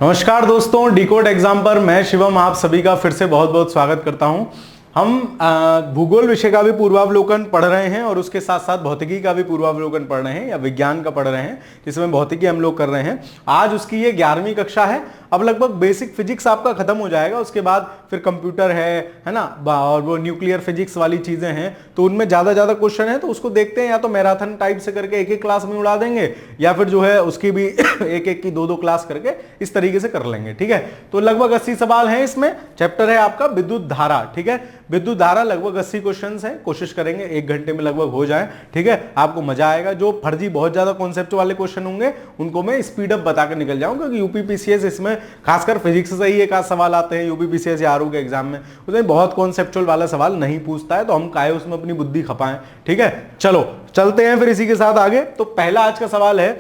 नमस्कार दोस्तों, decode exam पर मैं शिवम आप सभी का फिर से बहुत बहुत स्वागत करता हूं। हम भूगोल विषय का भी पूर्वावलोकन पढ़ रहे हैं और उसके साथ साथ भौतिकी का भी पूर्वावलोकन पढ़ रहे हैं या विज्ञान का पढ़ रहे हैं, जिसमें भौतिकी हम लोग कर रहे हैं। आज उसकी ये 11वीं कक्षा है। अब लगभग बेसिक फिजिक्स आपका खत्म हो जाएगा, उसके बाद फिर कंप्यूटर है ना, और वो न्यूक्लियर फिजिक्स वाली चीजें हैं, तो उनमें ज्यादा क्वेश्चन है, तो उसको देखते हैं। या तो मैराथन टाइप से करके एक एक क्लास में उड़ा देंगे, या फिर जो है उसकी भी एक एक की दो क्लास करके इस तरीके से कर लेंगे। ठीक है, तो लगभग 80 सवाल हैं इसमें। चैप्टर है आपका विद्युत धारा। ठीक है, विद्युत धारा लगभग 80 क्वेश्चन है। कोशिश करेंगे 1 घंटे में लगभग हो जाए। ठीक है, आपको मजा आएगा। जो फर्जी बहुत ज्यादा कॉन्सेप्ट वाले क्वेश्चन होंगे उनको मैं स्पीड अप बता कर निकल जाऊंगा, क्योंकि यूपीपीसीएस इसमें खासकर फिजिक्स से ही एक आध सवाल आते हैं यूपीपीसीएस या आरओ के एग्जाम में, उसमें बहुत कॉन्सेप्चुअल वाला सवाल नहीं पूछता है, तो हम काहे उसमें अपनी बुद्धि खपाएं। ठीक है, चलो चलते हैं फिर इसी के साथ आगे। तो पहला आज का सवाल है,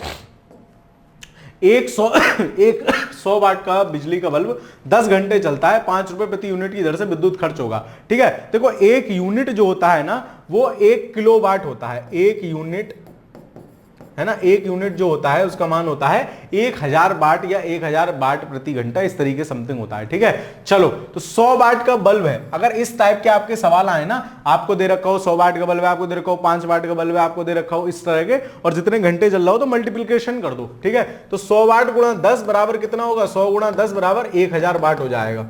100 वाट का बिजली का बल्ब 10 घंटे चलता है, 5 रुपए प्रति यूनिट की दर से विद्युत खर्च होगा। ठीक है, देखो एक यूनिट जो होता है ना वो 1 किलोवाट होता है। एक यूनिट है ना, एक यूनिट जो होता है उसका मान होता है 1000 वाट या 1000 वाट प्रति घंटा, इस तरीके समथिंग होता है। ठीक है, चलो तो 100 वाट का बल्ब है। अगर इस टाइप के आपके सवाल आए ना, आपको दे रखा हो 100 वाट का बल्ब है, आपको दे रखा हो 5 वाट का बल्ब है, आपको दे रखा हो इस तरह के, और जितने घंटे चल रहा हो तो मल्टीप्लिकेशन कर दो। ठीक है, तो 100 वाट गुणा 10 बराबर कितना होगा? 100 गुणा 10 बराबर 1000 वाट हो जाएगा।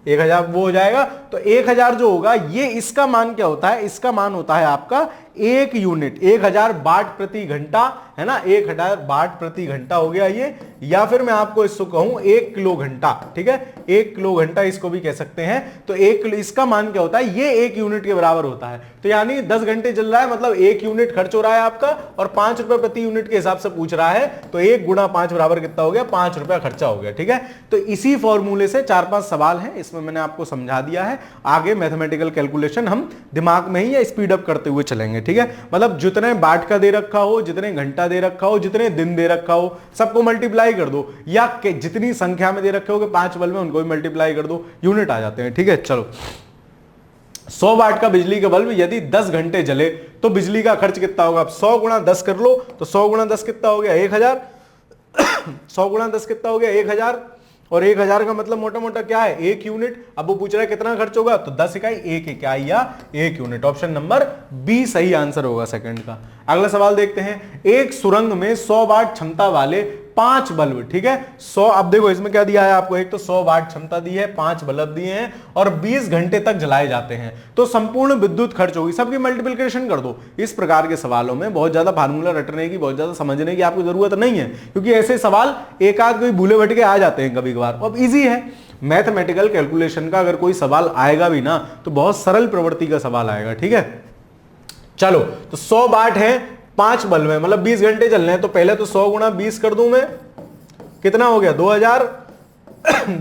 1000 वो हो जाएगा। तो 1000 जो होगा ये इसका मान क्या होता है? इसका मान होता है आपका 1 यूनिट, 1000 वाट प्रति घंटा, है ना, 1000 वाट प्रति घंटा हो गया ये। या फिर मैं आपको इसको कहूं 1 किलो घंटा। ठीक है, 1 किलो घंटा इसको भी कह सकते हैं। तो 1 किलो इसका मान क्या होता है? ये 1 यूनिट के बराबर होता है। तो यानी 10 घंटे चल रहा है, मतलब 1 यूनिट खर्च हो रहा है आपका, और 5 रुपए प्रति यूनिट के हिसाब से पूछ रहा है, तो 1 गुणा 5 बराबर कितना हो गया? 5 रुपया खर्चा हो गया। ठीक है, तो इसी फॉर्मूले से 4-5 सवाल हैं, इसमें मैंने आपको समझा दिया है। आगे मैथमेटिकल कैलकुलेशन हम दिमाग में ही या स्पीड अप करते हुए चलेंगे। ठीक है, मतलब जितने वाट का दे रखा हो, जितने घंटा दे रखा हो, जितने दिन दे रखा हो, सबको मल्टीप्लाई कर दो, या जितनी संख्या में दे रखे हो कि 5 बल्ब में उनको भी मल्टीप्लाई कर दो, यूनिट आ जाते हैं। ठीक है, चलो 100 वाट का बिजली का बल्ब यदि 10 घंटे जले तो बिजली का खर्च कितना होगा? अब 100 गुणा 10 कर लो, तो 100 गुणा 10 कितना हो गया? 1000। 100 गुणा 10 कितना हो गया? 1000। और 1000 का मतलब मोटा मोटा क्या है? 1 यूनिट। अब वो पूछ रहा है कितना खर्च होगा, तो 10 इकाई 1 इकाई या 1 यूनिट। ऑप्शन नंबर बी सही आंसर होगा सेकंड का। अगला सवाल देखते हैं, एक सुरंग में 100 वाट क्षमता वाले 5 बल्ब। ठीक है, 100, अब देखो इसमें क्या दिया है आपको, एक तो 100 वाट क्षमता दी है, 5 बल्ब दिए हैं और 20 घंटे तक जलाए जाते हैं, तो संपूर्ण विद्युत खर्च होगी। सबकी मल्टीप्लिकेशन कर दो। इस प्रकार के सवालों में बहुत ज्यादा फार्मूला रटने की, बहुत ज्यादा समझने की आपको जरूरत नहीं है, क्योंकि ऐसे सवाल एक आध कोई भूले भटके आ जाते हैं कभी कभार। अब इजी है मैथमेटिकल कैलकुलेशन का, अगर कोई सवाल आएगा भी ना तो बहुत सरल प्रवृत्ति का सवाल आएगा। ठीक है, चलो तो 100 वाट है, 5 बल्ब है, मतलब 20 घंटे चलने हैं। तो पहले तो 100 गुणा 20 कर दूं मैं, कितना हो गया? 2000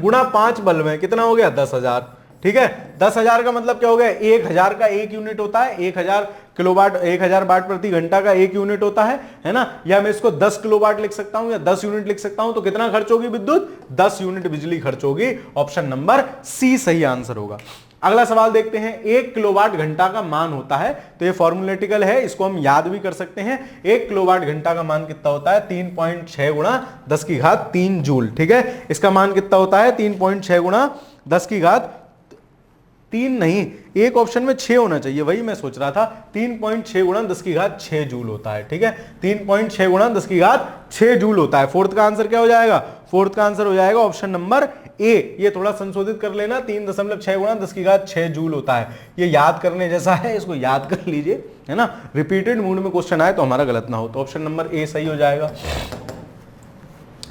गुणा 5 बल्ब है, कितना हो गया? 10,000। ठीक है, 10,000 का मतलब क्या हो गया? 1000 का 1 यूनिट होता है, 1000 किलोवाट, 1000 वाट प्रति घंटा का 1 यूनिट होता है ना। या मैं इसको 10 किलोवाट लिख सकता हूं या 10 यूनिट लिख सकता हूं। तो कितना खर्च होगी विद्युत? 10 यूनिट बिजली खर्च होगी। ऑप्शन नंबर सी सही आंसर होगा। अगला सवाल देखते हैं, 1 किलोवाट घंटा का मान होता है, तो ये फॉर्मूलेटिकल है, इसको हम याद भी कर सकते हैं। 1 किलोवाट घंटा का मान कितना होता है? 3.6 गुणा 10 की घात 3 जूल। ठीक है, इसका मान कितना होता है? 3.6 गुणा 10 की घात 3 नहीं, एक ऑप्शन में 6 होना चाहिए, वही मैं सोच रहा था। 3.6 गुणा 10 की घात 6 जूल होता है। ठीक है, 3.6 गुणा 10 की घात 6 जूल होता है। फोर्थ का आंसर क्या हो जाएगा? फोर्थ का आंसर हो जाएगा ऑप्शन नंबर ए। ये थोड़ा संशोधित कर लेना, 3.6 गुणा 10 की घात 6 जूल होता है। ये याद करने जैसा है, इसको याद कर लीजिए, है ना। रिपीटेड मूड में क्वेश्चन आए तो हमारा गलत ना हो, तो ऑप्शन नंबर ए सही हो जाएगा।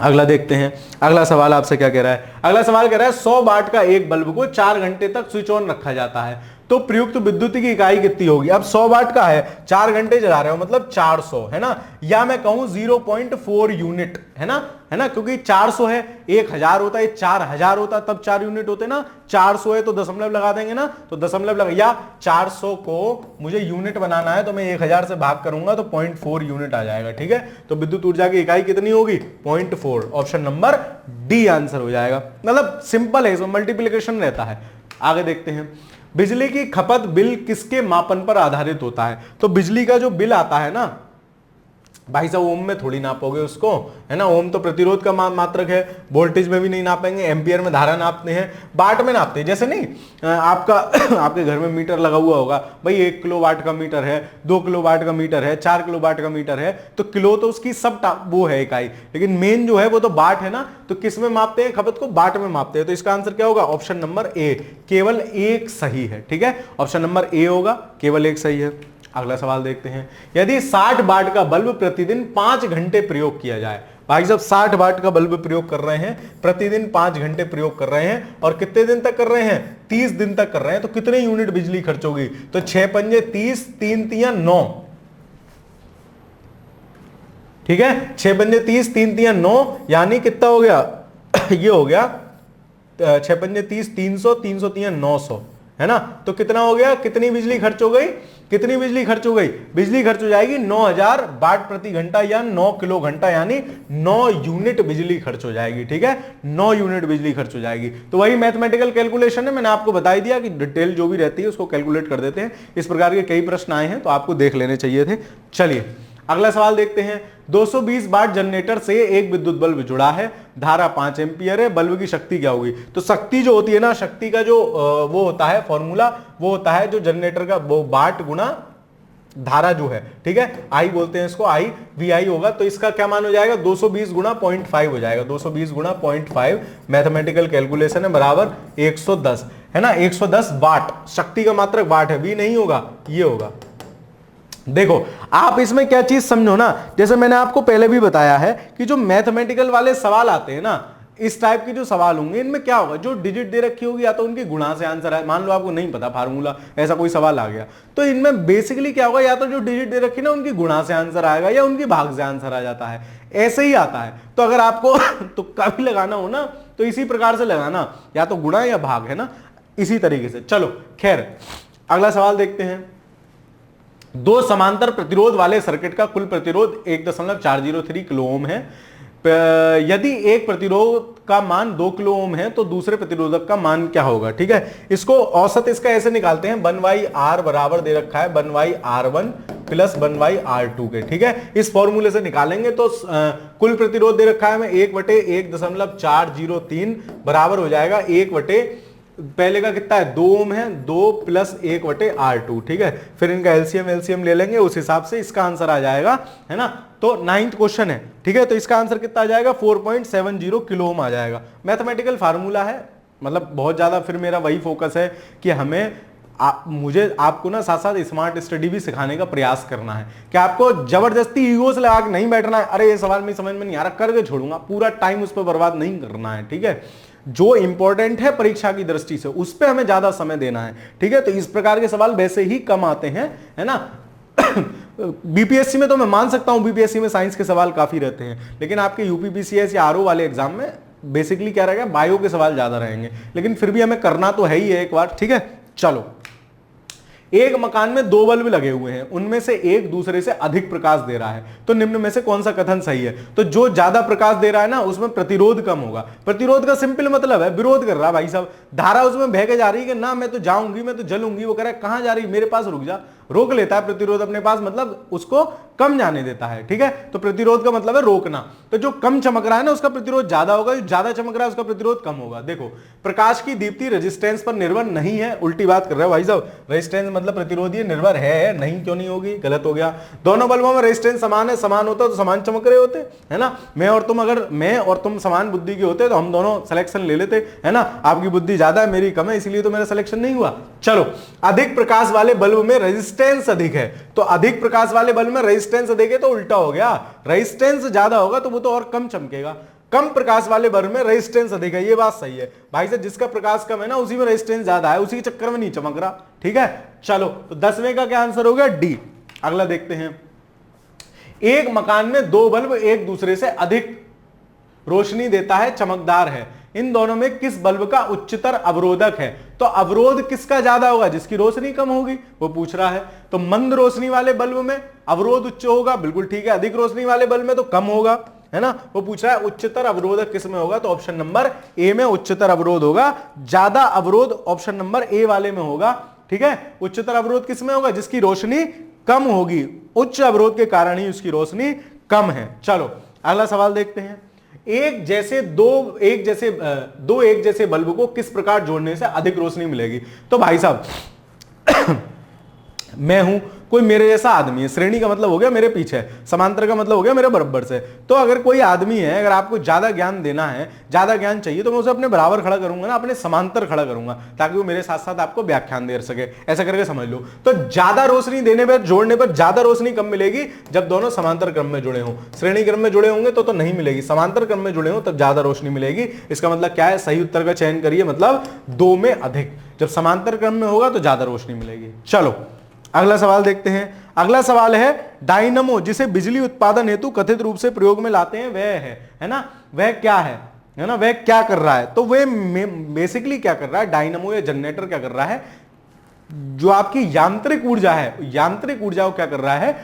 अगला देखते हैं, अगला सवाल आपसे क्या कह रहा है। अगला सवाल कह रहा है, 100 वाट का एक बल्ब को 4 घंटे तक स्विच ऑन रखा जाता है, तो प्रयुक्त विद्युत की इकाई कितनी होगी? अब 100 वाट का है, 4 घंटे चला रहे हो, मतलब 400, है ना। या मैं कहूं 0.4 यूनिट, है ना, क्योंकि 400 है, 1000 होता है, 4000 होता तब 4 यूनिट होते ना। 400 है तो दशमलव लगा देंगे ना, तो दशमलव लगा, या 400 को मुझे यूनिट बनाना है तो मैं 1000 से भाग करूंगा तो 0.4 यूनिट आ जाएगा। ठीक है, तो विद्युत ऊर्जा की इकाई कितनी होगी? 0.4। ऑप्शन नंबर डी आंसर हो जाएगा। मतलब सिंपल है, इसमें मल्टीप्लिकेशन रहता है। आगे देखते हैं, बिजली की खपत बिल किसके मापन पर आधारित होता है? तो बिजली का जो बिल आता है ना, भाई साहब ओम में थोड़ी नापोगे उसको, है ना, ओम तो प्रतिरोध का मात्रक है, वोल्टेज में भी नहीं नापेंगे, एम्पियर में धारा नापते हैं, वाट में नापते हैं। जैसे नहीं आपका आपके घर में मीटर लगा हुआ होगा, भाई 1 किलो वाट का मीटर है, 2 किलो वाट का मीटर है, 4 किलो वाट का मीटर है, तो किलो तो उसकी सब वो है इकाई, लेकिन मेन जो है वो तो वाट है ना, तो किस में मापते हैं, खपत को वाट में मापते हैं। तो इसका आंसर क्या होगा, ऑप्शन नंबर ए, केवल एक सही है। ठीक है, ऑप्शन नंबर ए होगा, केवल एक सही है। अगला सवाल देखते हैं, यदि 60 वाट का बल्ब प्रतिदिन 5 घंटे प्रयोग किया जाए, भाई साहब 60 वाट का बल्ब प्रयोग कर रहे हैं, प्रतिदिन 5 घंटे प्रयोग कर रहे हैं, और कितने दिन तक कर रहे हैं, 30 दिन तक कर रहे हैं, तो कितने यूनिट बिजली खर्च होगी, तो 6 पंजे 30, 3 तिया 9, ठीक है, 6 पंजे 30, 3 तिया 9, यानी कितना हो गया ये हो गया 6 पंजे 30, 300, 300 तिया 900, है ना, तो कितना हो गया, कितनी बिजली खर्च हो गई, कितनी बिजली खर्च हो गई, बिजली खर्च हो जाएगी 9000 वाट प्रति घंटा या 9 किलो घंटा, यानी 9 यूनिट बिजली खर्च हो जाएगी। ठीक है, 9 यूनिट बिजली खर्च हो जाएगी। तो वही मैथमेटिकल कैलकुलेशन है, मैंने आपको बता दिया कि डिटेल जो भी रहती है उसको कैलकुलेट कर देते हैं। इस प्रकार के कई प्रश्न आए हैं तो आपको देख लेने चाहिए थे। चलिए अगला सवाल देखते हैं, 220 वाट जनरेटर से एक विद्युत बल्ब जुड़ा है, धारा 5 एम्पियर है, बल्ब की शक्ति क्या होगी। तो शक्ति जो होती है ना, शक्ति का जो वो होता है फॉर्मूला, वो होता है जो जनरेटर का वो वाट गुना धारा जो है, ठीक है, आई बोलते हैं इसको, आई वी आई होगा। तो इसका क्या मान हो जाएगा, 220 गुना 0.5 हो जाएगा, 220 गुना 0.5 मैथमेटिकल कैलकुलेशन है, बराबर 110, है ना, 110 वाट, शक्ति का मात्रक वाट है, वी नहीं होगा, ये होगा। देखो आप इसमें क्या चीज समझो ना, जैसे मैंने आपको पहले भी बताया है कि जो मैथमेटिकल वाले सवाल आते हैं ना, इस टाइप के जो सवाल होंगे, इनमें क्या होगा, जो डिजिट दे रखी होगी या तो उनकी गुणा से आंसर है, मान लो आपको नहीं पता फार्मूला, ऐसा कोई सवाल आ गया, तो इनमें बेसिकली क्या होगा, या तो जो डिजिट दे रखी ना उनकी गुणा से आंसर आएगा या उनकी भाग से आंसर आ जाता है, ऐसे ही आता है। तो अगर आपको तुक्का भी लगाना हो ना तो इसी प्रकार से लगाना, या तो गुणा या भाग, है ना, इसी तरीके से। चलो खैर अगला सवाल देखते हैं, दो समांतर प्रतिरोध वाले सर्किट का कुल प्रतिरोध 1.403 किलो ओम है। यदि एक प्रतिरोध का मान 2 किलो ओम है तो दूसरे प्रतिरोधक का मान क्या होगा। ठीक है, इसको औसत इसका ऐसे निकालते हैं, 1/r बराबर दे रखा है 1/r1 प्लस 1/r2 के। ठीक है, इस फॉर्मूले से निकालेंगे तो कुल प्रतिरोध दे रखा है हमें 1/1.403 बराबर हो जाएगा 1 पहले का कितना है 2 ओम है, 2 प्लस 1/r2। ठीक है, फिर इनका एलसीएम ले लेंगे, उस हिसाब से इसका आंसर आ जाएगा, है ना। तो 9th क्वेश्चन है, ठीक है, तो इसका आंसर कितना आ जाएगा 4.70 किलो ओम आ जाएगा। मैथमेटिकल फार्मूला है, मतलब बहुत ज्यादा फिर मेरा वही फोकस है कि हमें मुझे आपको ना साथ साथ स्मार्ट स्टडी भी सिखाने का प्रयास करना है, कि आपको जबरदस्ती ईगो से लगा के नहीं बैठना है, अरे ये सवाल में समझ में नहीं आ रहा करके छोड़ूंगा, पूरा टाइम उस पर बर्बाद नहीं करना है। ठीक है, जो इंपॉर्टेंट है परीक्षा की दृष्टि से उस पर हमें ज्यादा समय देना है। ठीक है, तो इस प्रकार के सवाल वैसे ही कम आते हैं, है ना। बीपीएससी में तो मैं मान सकता हूं, बीपीएससी में साइंस के सवाल काफी रहते हैं, लेकिन आपके यूपीपीसीएस या आरओ वाले एग्जाम में बेसिकली क्या रहेगा, बायो के सवाल ज्यादा रहेंगे, लेकिन फिर भी हमें करना तो है ही है एक बार। ठीक है, चलो, एक मकान में 2 बल्ब लगे हुए हैं, उनमें से एक दूसरे से अधिक प्रकाश दे रहा है, तो निम्न में से कौन सा कथन सही है। तो जो ज्यादा प्रकाश दे रहा है ना उसमें प्रतिरोध कम होगा। प्रतिरोध का सिंपल मतलब है विरोध कर रहा है भाई साहब, धारा उसमें बह के जा रही है कि ना मैं तो जाऊंगी, मैं तो जलूंगी, वो कह रहा है कहां जा रही, मेरे पास रुक जा, रोक लेता है प्रतिरोध अपने पास, मतलब उसको कम जाने देता है। ठीक है, तो प्रतिरोध का मतलब है रोकना। तो जो कम चमक रहा है ना उसका प्रतिरोध ज्यादा होगा, जो ज्यादा चमक रहा है उसका प्रतिरोध कम होगा। देखो प्रकाश की दीप्ति रेजिस्टेंस पर निर्भर नहीं है, उल्टी बात कर रहे हो भाई साहब, रेजिस्टेंस मतलब प्रतिरोधी निर्भर है, नहीं क्यों नहीं होगी, गलत हो गया। दोनों बल्बों में रेजिस्टेंस समान है, समान होता तो समान चमक रहे होते, है ना। मैं और तुम समान बुद्धि के होते तो हम दोनों सिलेक्शन ले लेते, है ना। आपकी बुद्धि ज्यादा है, मेरी कम है, इसलिए तो मेरा सिलेक्शन नहीं हुआ। चलो, अधिक प्रकाश वाले बल्ब में रेजिस्टेंस अधिक है, तो अधिक प्रकाश वाले बल्ब में रेजिस्टेंस अधिक है, तो उल्टा हो गया, रेजिस्टेंस ज्यादा होगा तो वो तो और कम चमकेगा। कम प्रकाश वाले बल्ब में रेजिस्टेंस अधिक है, ये बात सही है भाई साहब, जिसका प्रकाश कम है ना उसी में रेजिस्टेंस ज्यादा है, उसी के चक्कर में नहीं चमक रहा। ठीक है, चलो, तो 10वें का क्या आंसर हो गया, डी। अगला देखते हैं, एक मकान में 2 बल्ब एक दूसरे से अधिक रोशनी देता है, चमकदार है, इन दोनों में किस बल्ब का उच्चतर अवरोधक है। तो अवरोध किसका ज्यादा होगा, जिसकी रोशनी कम होगी, वो पूछ रहा है। तो मंद रोशनी वाले बल्ब में अवरोध उच्च होगा, बिल्कुल ठीक है। अधिक रोशनी वाले बल्ब में तो कम होगा, है ना। वो पूछ रहा है उच्चतर अवरोधक किस में होगा, तो ऑप्शन नंबर ए में उच्चतर अवरोध होगा। ज्यादा अवरोध ऑप्शन नंबर ए वाले में होगा। ठीक है, उच्चतर अवरोध किस में होगा, जिसकी रोशनी कम होगी, उच्च अवरोध के कारण ही उसकी रोशनी कम है। चलो अगला सवाल देखते हैं। दो एक जैसे बल्ब को किस प्रकार जोड़ने से अधिक रोशनी मिलेगी? तो भाई साहब मैं हूं, कोई मेरे जैसा आदमी है, श्रेणी का मतलब हो गया मेरे पीछे, समांतर का मतलब हो गया मेरे बराबर से। तो अगर कोई आदमी है, अगर आपको ज्यादा ज्ञान देना है, ज्यादा ज्ञान चाहिए, तो मैं उसे अपने बराबर खड़ा करूंगा ना, अपने समांतर खड़ा करूंगा, ताकि वो मेरे साथ साथ आपको व्याख्यान दे सके। ऐसा करके समझ लो। तो ज्यादा रोशनी देने पर, जोड़ने पर ज्यादा रोशनी कब मिलेगी? जब दोनों समांतर क्रम में जुड़े हों। श्रेणी क्रम में जुड़े होंगे तो नहीं मिलेगी, समांतर क्रम में जुड़े हों तब ज्यादा रोशनी मिलेगी। इसका मतलब क्या है? सही उत्तर का चयन करिए, मतलब 2 में अधिक। जब समांतर क्रम में होगा तो ज्यादा रोशनी मिलेगी। चलो अगला सवाल देखते हैं। अगला सवाल है, डायनमो जिसे बिजली उत्पादन हेतु कथित रूप से प्रयोग में लाते हैं वह है ना, वह क्या है ना, वह क्या कर रहा है? तो वह बेसिकली क्या कर रहा है? डायनमो या जनरेटर क्या कर रहा है? जो आपकी यांत्रिक ऊर्जा है, यांत्रिक ऊर्जा को क्या कर रहा है?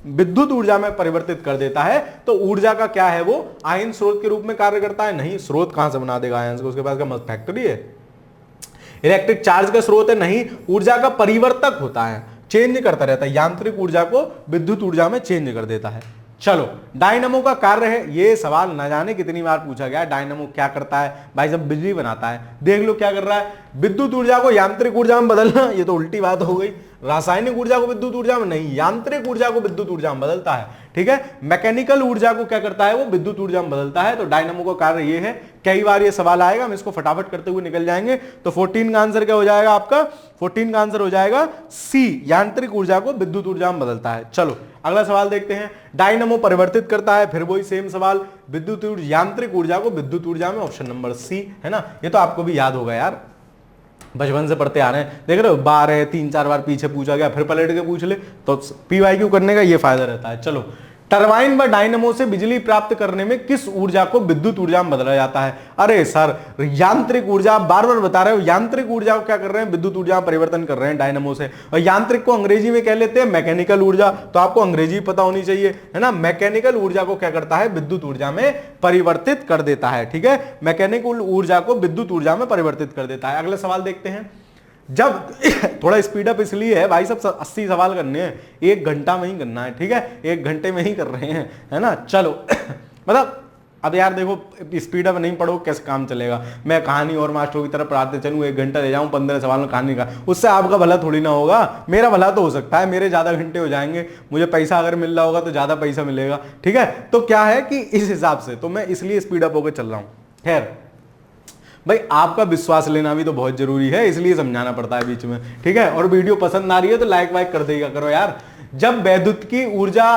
विद्युत ऊर्जा में परिवर्तित कर देता है। तो ऊर्जा का क्या है? वो आयन स्रोत के रूप में कार्य करता है। नहीं, स्रोत कहां से बना देगा आयन को? उसके पास क्या मस्त फैक्ट्री है? इलेक्ट्रिक चार्ज का स्रोत है? नहीं, ऊर्जा का परिवर्तक होता है, चेंज करता रहता है, यांत्रिक ऊर्जा को विद्युत ऊर्जा में चेंज कर देता है। चलो डायनामो का कार्य है, ये सवाल न जाने कितनी बार पूछा गया। डायनामो क्या करता है? भाई जब बिजली बनाता है, देख लो क्या कर रहा है, विद्युत ऊर्जा को यांत्रिक ऊर्जा में बदलना। ये तो उल्टी बात हो गई, रासायनिक ऊर्जा को विद्युत ऊर्जा में नहीं, यांत्रिक ऊर्जा को विद्युत ऊर्जा में बदलता है। ठीक है, मैकेनिकल ऊर्जा को क्या करता है? वो विद्युत ऊर्जा में बदलता है। तो डायनामो का कार्य ये है। कई बार ये सवाल आएगा, हम इसको फटाफट करते हुए निकल जाएंगे। तो 14 का आंसर क्या हो जाएगा आपका? 14 का आंसर हो जाएगा सी, यांत्रिक ऊर्जा को विद्युत ऊर्जा में बदलता है। चलो अगला सवाल देखते हैं। डायनामो परिवर्तित करता है, फिर वही सेम सवाल, विद्युत यांत्रिक ऊर्जा को विद्युत ऊर्जा में, ऑप्शन नंबर सी, है ना। ये तो आपको भी याद होगा यार, बचपन से पढ़ते आ रहे हैं। देख रहे हो, बार है, 3-4 बार पीछे पूछा गया, फिर पलट के पूछ ले, तो पीवाईक्यू करने का ये फायदा रहता है। चलो, टरबाइन व डायनामो से बिजली प्राप्त करने में किस ऊर्जा को विद्युत ऊर्जा में बदला जाता है? अरे सर, यांत्रिक ऊर्जा, बार बार बता रहे हो, यांत्रिक ऊर्जा को क्या कर रहे हैं? विद्युत ऊर्जा में परिवर्तन कर रहे हैं डायनामो से। और यांत्रिक को अंग्रेजी में कह लेते हैं मैकेनिकल ऊर्जा, तो आपको अंग्रेजी पता होनी चाहिए, है ना। मैकेनिकल ऊर्जा को क्या करता है? विद्युत ऊर्जा में परिवर्तित कर देता है। ठीक है, मैकेनिकल ऊर्जा को विद्युत ऊर्जा में परिवर्तित कर देता है। अगला सवाल देखते हैं। जब थोड़ा स्पीड अप इसलिए है भाई, सब 80 सवाल करने हैं, 1 घंटा में ही करना है। ठीक है, 1 घंटे में ही कर रहे हैं, है ना। चलो मतलब अब यार देखो, स्पीड अप नहीं पढ़ो कैसे काम चलेगा। मैं कहानी और मास्टरों की तरह पढ़ाते चलूँ, 1 घंटा ले जाऊँ 15 सवाल में कहानी का, उससे आपका भला थोड़ी ना होगा। मेरा भला तो हो सकता है, मेरे ज्यादा घंटे हो जाएंगे, मुझे पैसा अगर मिल रहा होगा तो ज्यादा पैसा मिलेगा। ठीक है, तो क्या है कि इस हिसाब से तो मैं इसलिए स्पीड अप होकर चल रहा हूँ। खैर भाई, आपका विश्वास लेना भी तो बहुत जरूरी है, इसलिए समझाना पड़ता है बीच में। ठीक है, और वीडियो पसंद आ रही है तो लाइक वाइक कर देगा करो यार। जब वैद्युत की ऊर्जा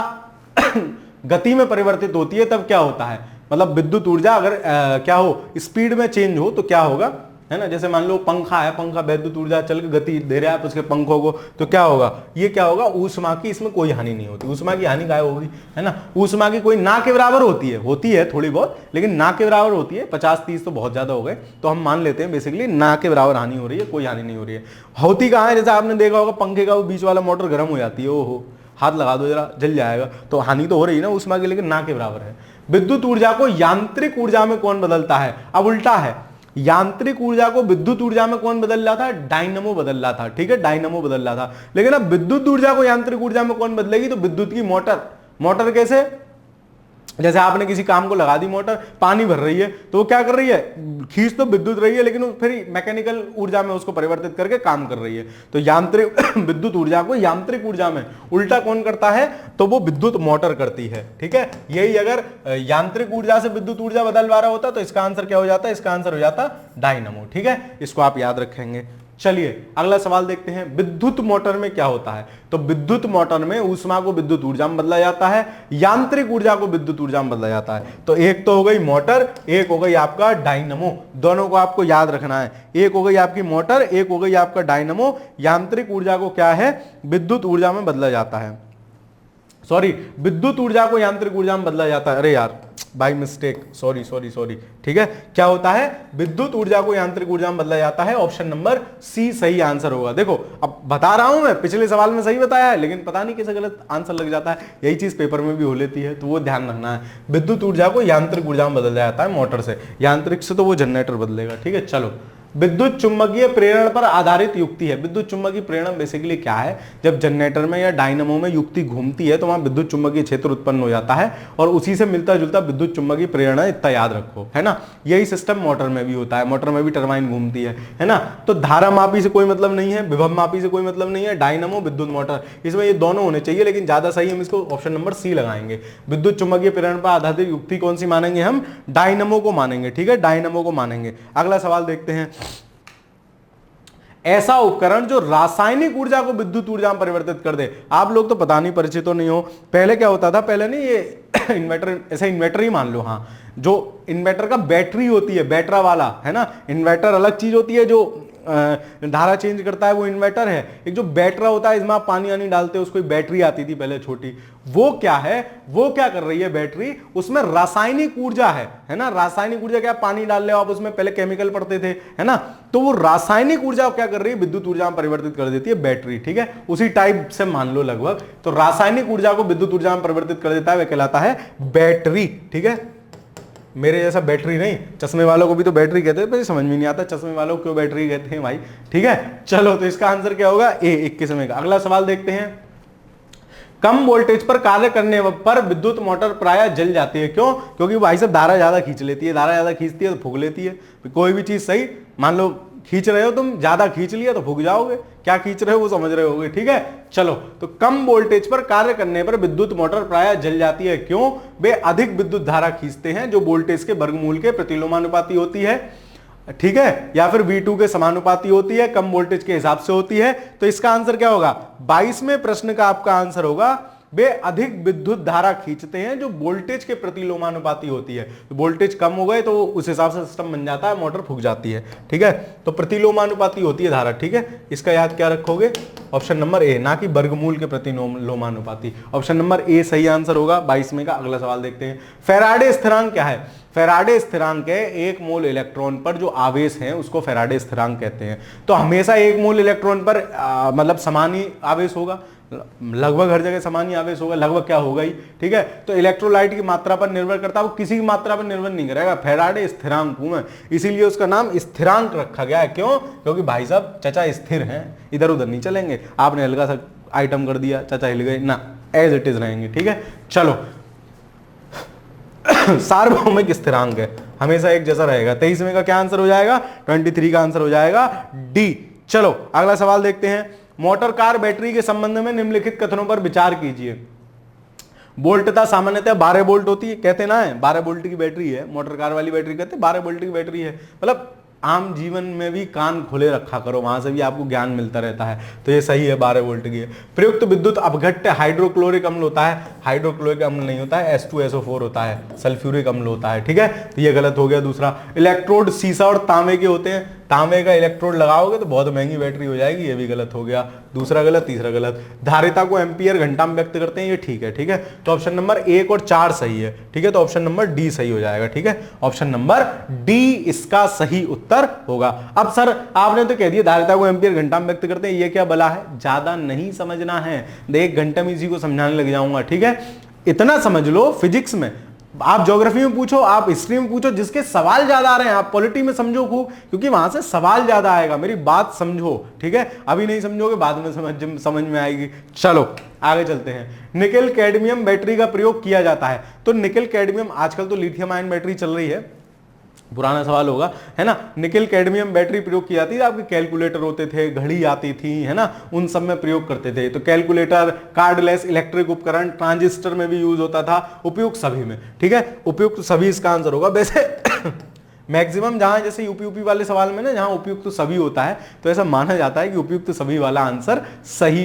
गति में परिवर्तित होती है तब क्या होता है? मतलब विद्युत ऊर्जा अगर क्या हो, स्पीड में चेंज हो तो क्या होगा, है ना। जैसे मान लो पंखा है, पंखा वैद्युत ऊर्जा चल के गति दे रहा है उसके पंखों को, तो क्या होगा? ये क्या होगा? ऊष्मा की इसमें कोई हानि नहीं होती। ऊष्मा की हानि गायब होगी, है ना। ऊष्मा की कोई ना के बराबर होती है थोड़ी बहुत, लेकिन ना के बराबर होती है। 50-30 तो बहुत ज्यादा हो गए, तो हम मान लेते हैं बेसिकली ना के बराबर हानि हो रही है, कोई हानि नहीं हो रही है। होती कहाँ है? जैसे आपने देखा होगा, पंखे का वो बीच वाला मोटर गर्म हो जाती है, ओहो हाथ लगा दो जरा, जल जाएगा। तो हानि तो हो रही है ना ऊष्मा की, लेकिन ना के बराबर है। विद्युत ऊर्जा को यांत्रिक ऊर्जा में कौन बदलता है? अब उल्टा है, यांत्रिक ऊर्जा को विद्युत ऊर्जा में कौन बदल रहा था? डायनामो बदल रहा था। ठीक है, डायनामो बदल रहा था। लेकिन अब विद्युत ऊर्जा को यांत्रिक ऊर्जा में कौन बदलेगी? तो विद्युत की मोटर। मोटर कैसे? जैसे आपने किसी काम को लगा दी मोटर, पानी भर रही है, तो वो क्या कर रही है? खींच तो विद्युत रही है, लेकिन फिर मैकेनिकल ऊर्जा में उसको परिवर्तित करके काम कर रही है। तो यांत्रिक विद्युत ऊर्जा को यांत्रिक ऊर्जा में उल्टा कौन करता है? तो वो विद्युत मोटर करती है। ठीक है, यही अगर यांत्रिक ऊर्जा से विद्युत ऊर्जा बदलवा रहा होता तो इसका आंसर क्या हो जाता? इसका आंसर हो जाता डायनामो। ठीक है, इसको आप याद रखेंगे। चलिए अगला सवाल देखते हैं। विद्युत मोटर में क्या होता है? तो विद्युत मोटर में ऊष्मा को विद्युत ऊर्जा में बदला जाता है, यांत्रिक ऊर्जा को विद्युत ऊर्जा में बदला जाता है। तो एक तो हो गई मोटर, एक हो गई आपका डायनामो। दोनों को आपको याद रखना है, एक हो गई आपकी मोटर, एक हो गई आपका डायनामो। यांत्रिक ऊर्जा को क्या है? विद्युत ऊर्जा में बदला जाता है, सॉरी, विद्युत ऊर्जा को यांत्रिक ऊर्जा में बदला जाता है। अरे यार बाय मिस्टेक, सॉरी। ठीक है, क्या होता है? विद्युत ऊर्जा को यांत्रिक ऊर्जा में बदला जाता है। ऑप्शन नंबर सी सही आंसर होगा। देखो अब बता रहा हूं मैं, पिछले सवाल में सही बताया है, लेकिन पता नहीं कैसे गलत आंसर लग जाता है। यही चीज पेपर में भी हो लेती है, तो वो ध्यान रखना है। विद्युत ऊर्जा को यांत्रिक ऊर्जा में बदला जाता है मोटर से, यांत्रिक से तो वो जनरेटर बदलेगा। ठीक है, चलो विद्युत चुम्बकीय प्रेरण पर आधारित युक्ति है। विद्युत चुम्बकीय प्रेरण बेसिकली क्या है, जब जनरेटर में या डायनामो में युक्ति घूमती है तो वहां विद्युत चुम्बकीय क्षेत्र उत्पन्न हो जाता है और उसी से मिलता जुलता विद्युत चुम्बकीय प्रेरण है, इतना याद रखो, है ना। यही सिस्टम मोटर में भी होता है, मोटर में भी टरबाइन घूमती है ना। तो धारा मापी से कोई मतलब नहीं है, विभव मापी से कोई मतलब नहीं है, डायनामो विद्युत मोटर, इसमें ये दोनों होने चाहिए, लेकिन ज्यादा सही हम इसको ऑप्शन नंबर सी लगाएंगे। विद्युत चुम्बकीय प्रेरण पर आधारित युक्ति कौन सी मानेंगे हम, डायनामो को मानेंगे, ठीक है, डायनामो को मानेंगे। अगला सवाल देखते हैं, ऐसा उपकरण जो रासायनिक ऊर्जा को विद्युत ऊर्जा में परिवर्तित कर दे। आप लोग तो पता नहीं, परिचित तो नहीं हो, पहले क्या होता था, पहले नहीं ये इन्वर्टर, ऐसे इन्वर्टर ही मान लो, हाँ, जो इन्वर्टर का बैटरी होती है, बैटरा वाला, है ना, इन्वर्टर अलग चीज होती है, जो धारा चेंज करता है वो इन्वर्टर है, एक जो बैटरा होता है इसमें आप पानी आनी डालते हो, उसको बैटरी आती थी पहले छोटी, वो क्या है, वो क्या कर रही है बैटरी, उसमें रासायनिक ऊर्जा है ना, रासायनिक ऊर्जा क्या, पानी डाल रहे हो आप उसमें, पहले केमिकल पढ़ते थे, है ना, तो वो रासायनिक ऊर्जा क्या कर रही है, विद्युत ऊर्जा में परिवर्तित कर देती है बैटरी, ठीक है, उसी टाइप से मान लो लगभग। तो रासायनिक ऊर्जा को विद्युत ऊर्जा में परिवर्तित कर देता है, वह कहलाता है बैटरी, ठीक है। मेरे जैसा बैटरी नहीं, चश्मे वालों को भी तो बैटरी कहते हैं, पर समझ में नहीं आता चश्मे वालों को क्यों बैटरी कहते हैं भाई, ठीक है। चलो तो इसका आंसर क्या होगा, ए, 21 का। अगला सवाल देखते हैं, कम वोल्टेज पर कार्य करने पर विद्युत मोटर प्रायः जल जाती है, क्यों, क्योंकि भाई साहब धारा ज्यादा खींच लेती है, धारा ज्यादा खींचती है तो फूंक लेती है। कोई भी चीज सही, मान लो खींच रहे हो तुम, ज्यादा खींच लिया तो फूंक जाओगे, क्या खींच रहे हो वो समझ रहे होगे, ठीक है। चलो तो कम वोल्टेज पर कार्य करने पर विद्युत मोटर प्रायः जल जाती है, क्यों, वे अधिक विद्युत धारा खींचते हैं जो वोल्टेज के वर्गमूल के प्रतिलोमानुपाती होती है, ठीक है, या फिर V2 के समानुपाती होती है, कम वोल्टेज के हिसाब से होती है। तो इसका आंसर क्या होगा, 22वें प्रश्न का आपका आंसर होगा, वे अधिक विद्युत धारा खींचते हैं जो वोल्टेज के प्रतिलोमानुपाती होती है। तो वोल्टेज कम हो गए तो उस हिसाब से सिस्टम बन जाता है, मोटर फूंक जाती है, ठीक है। तो प्रतिलोमानुपाती होती है धारा, ठीक है, इसका याद क्या रखोगे, ऑप्शन नंबर ए, ना कि वर्गमूल के प्रतिलोमानुपाती। ऑप्शन नंबर ए सही आंसर होगा 22वें का। अगला सवाल देखते हैं, फैराडे स्थिरांक क्या है। फैराडे स्थिरांक है 1 मोल इलेक्ट्रॉन पर जो आवेश है उसको फैराडे स्थिरांक कहते हैं। तो हमेशा 1 मोल इलेक्ट्रॉन पर मतलब समान ही आवेश होगा, लगभग हर जगह समान ही आवेश होगा, लगभग क्या होगा ही, ठीक है। तो इलेक्ट्रोलाइट की मात्रा पर निर्भर करता है, वो किसी की मात्रा पर निर्भर नहीं करेगा, फैराडे स्थिरांक में, इसीलिए उसका नाम स्थिरांक रखा गया है। क्यों, क्योंकि भाई साहब चचा स्थिर हैं, इधर उधर नहीं चलेंगे, आपने हल्का सा आइटम कर दिया चचा हिल गए ना, एज इट इज रहेंगे, ठीक है। चलो सार्वभौमिक स्थिरांक है, हमेशा एक जैसा रहेगा। 23वें का क्या आंसर हो जाएगा, 23 का आंसर हो जाएगा डी। चलो अगला सवाल देखते हैं, मोटर कार बैटरी के संबंध में निम्नलिखित कथनों पर विचार कीजिए। वोल्टता सामान्यतः 12 वोल्ट होती है, कहते ना है 12 वोल्ट की बैटरी है, मोटर कार वाली बैटरी कहते हैं 12 वोल्ट की बैटरी है, मतलब आम जीवन में भी कान खोले रखा करो, वहां से भी आपको ज्ञान मिलता रहता है। तो ये सही है, 12 वोल्ट की है। प्रयुक्त विद्युत अपघट्य हाइड्रोक्लोरिक अम्ल होता है, हाइड्रोक्लोरिक अम्ल नहीं होता है, H2SO4 होता है, सल्फ्यूरिक अम्ल होता है, ठीक है। तो ये गलत हो गया। दूसरा, इलेक्ट्रोड सीसा और तांबे के होते हैं, तांबे का इलेक्ट्रोड लगाओगे तो बहुत महंगी बैटरी हो जाएगी, ये भी गलत हो गया। दूसरा गलत, तीसरा गलत। धारिता को एम्पियर घंटा में व्यक्त करते हैं, ये ठीक है, ठीक है। तो ऑप्शन नंबर 1 और 4 सही है, ठीक है। तो ऑप्शन नंबर डी सही हो जाएगा, ठीक है। ऑप्शन नंबर डी इसका सही उत्तर होगा। अब सर आपने तो कह दिया धारिता को एम्पियर घंटा में व्यक्त करते हैं, ये क्या बला है, ज्यादा नहीं समझना है, 1 घंटे में इसी को समझाने लग जाऊंगा, ठीक है। इतना समझ लो, फिजिक्स में आप ज्योग्राफी में पूछो, आप हिस्ट्री में पूछो, जिसके सवाल ज्यादा आ रहे हैं, आप पॉलिटी में समझो खूब, क्योंकि वहां से सवाल ज्यादा आएगा। मेरी बात समझो, ठीक है, अभी नहीं समझोगे बाद में समझ में आएगी। चलो आगे चलते हैं। निकेल कैडमियम बैटरी का प्रयोग किया जाता है, तो निकेल कैडमियम, आजकल तो लिथियम आयन बैटरी चल रही है, पुराना सवाल होगा, है ना। निकेल कैडमियम बैटरी प्रयोग की जाती है, आपके कैलकुलेटर होते थे, घड़ी आती थी, है ना, उन सब में प्रयोग करते थे। तो कैलकुलेटर, कार्डलेस इलेक्ट्रिक उपकरण, ट्रांजिस्टर में भी यूज होता था, उपयुक्त सभी में, ठीक है, उपयुक्त सभी इसका आंसर होगा। वैसे मैक्सिमम जहां जैसे यूपी वाले सवाल में ना, जहां उपयुक्त सभी होता है, तो ऐसा माना जाता है कि उपयुक्त सभी वाला आंसर सही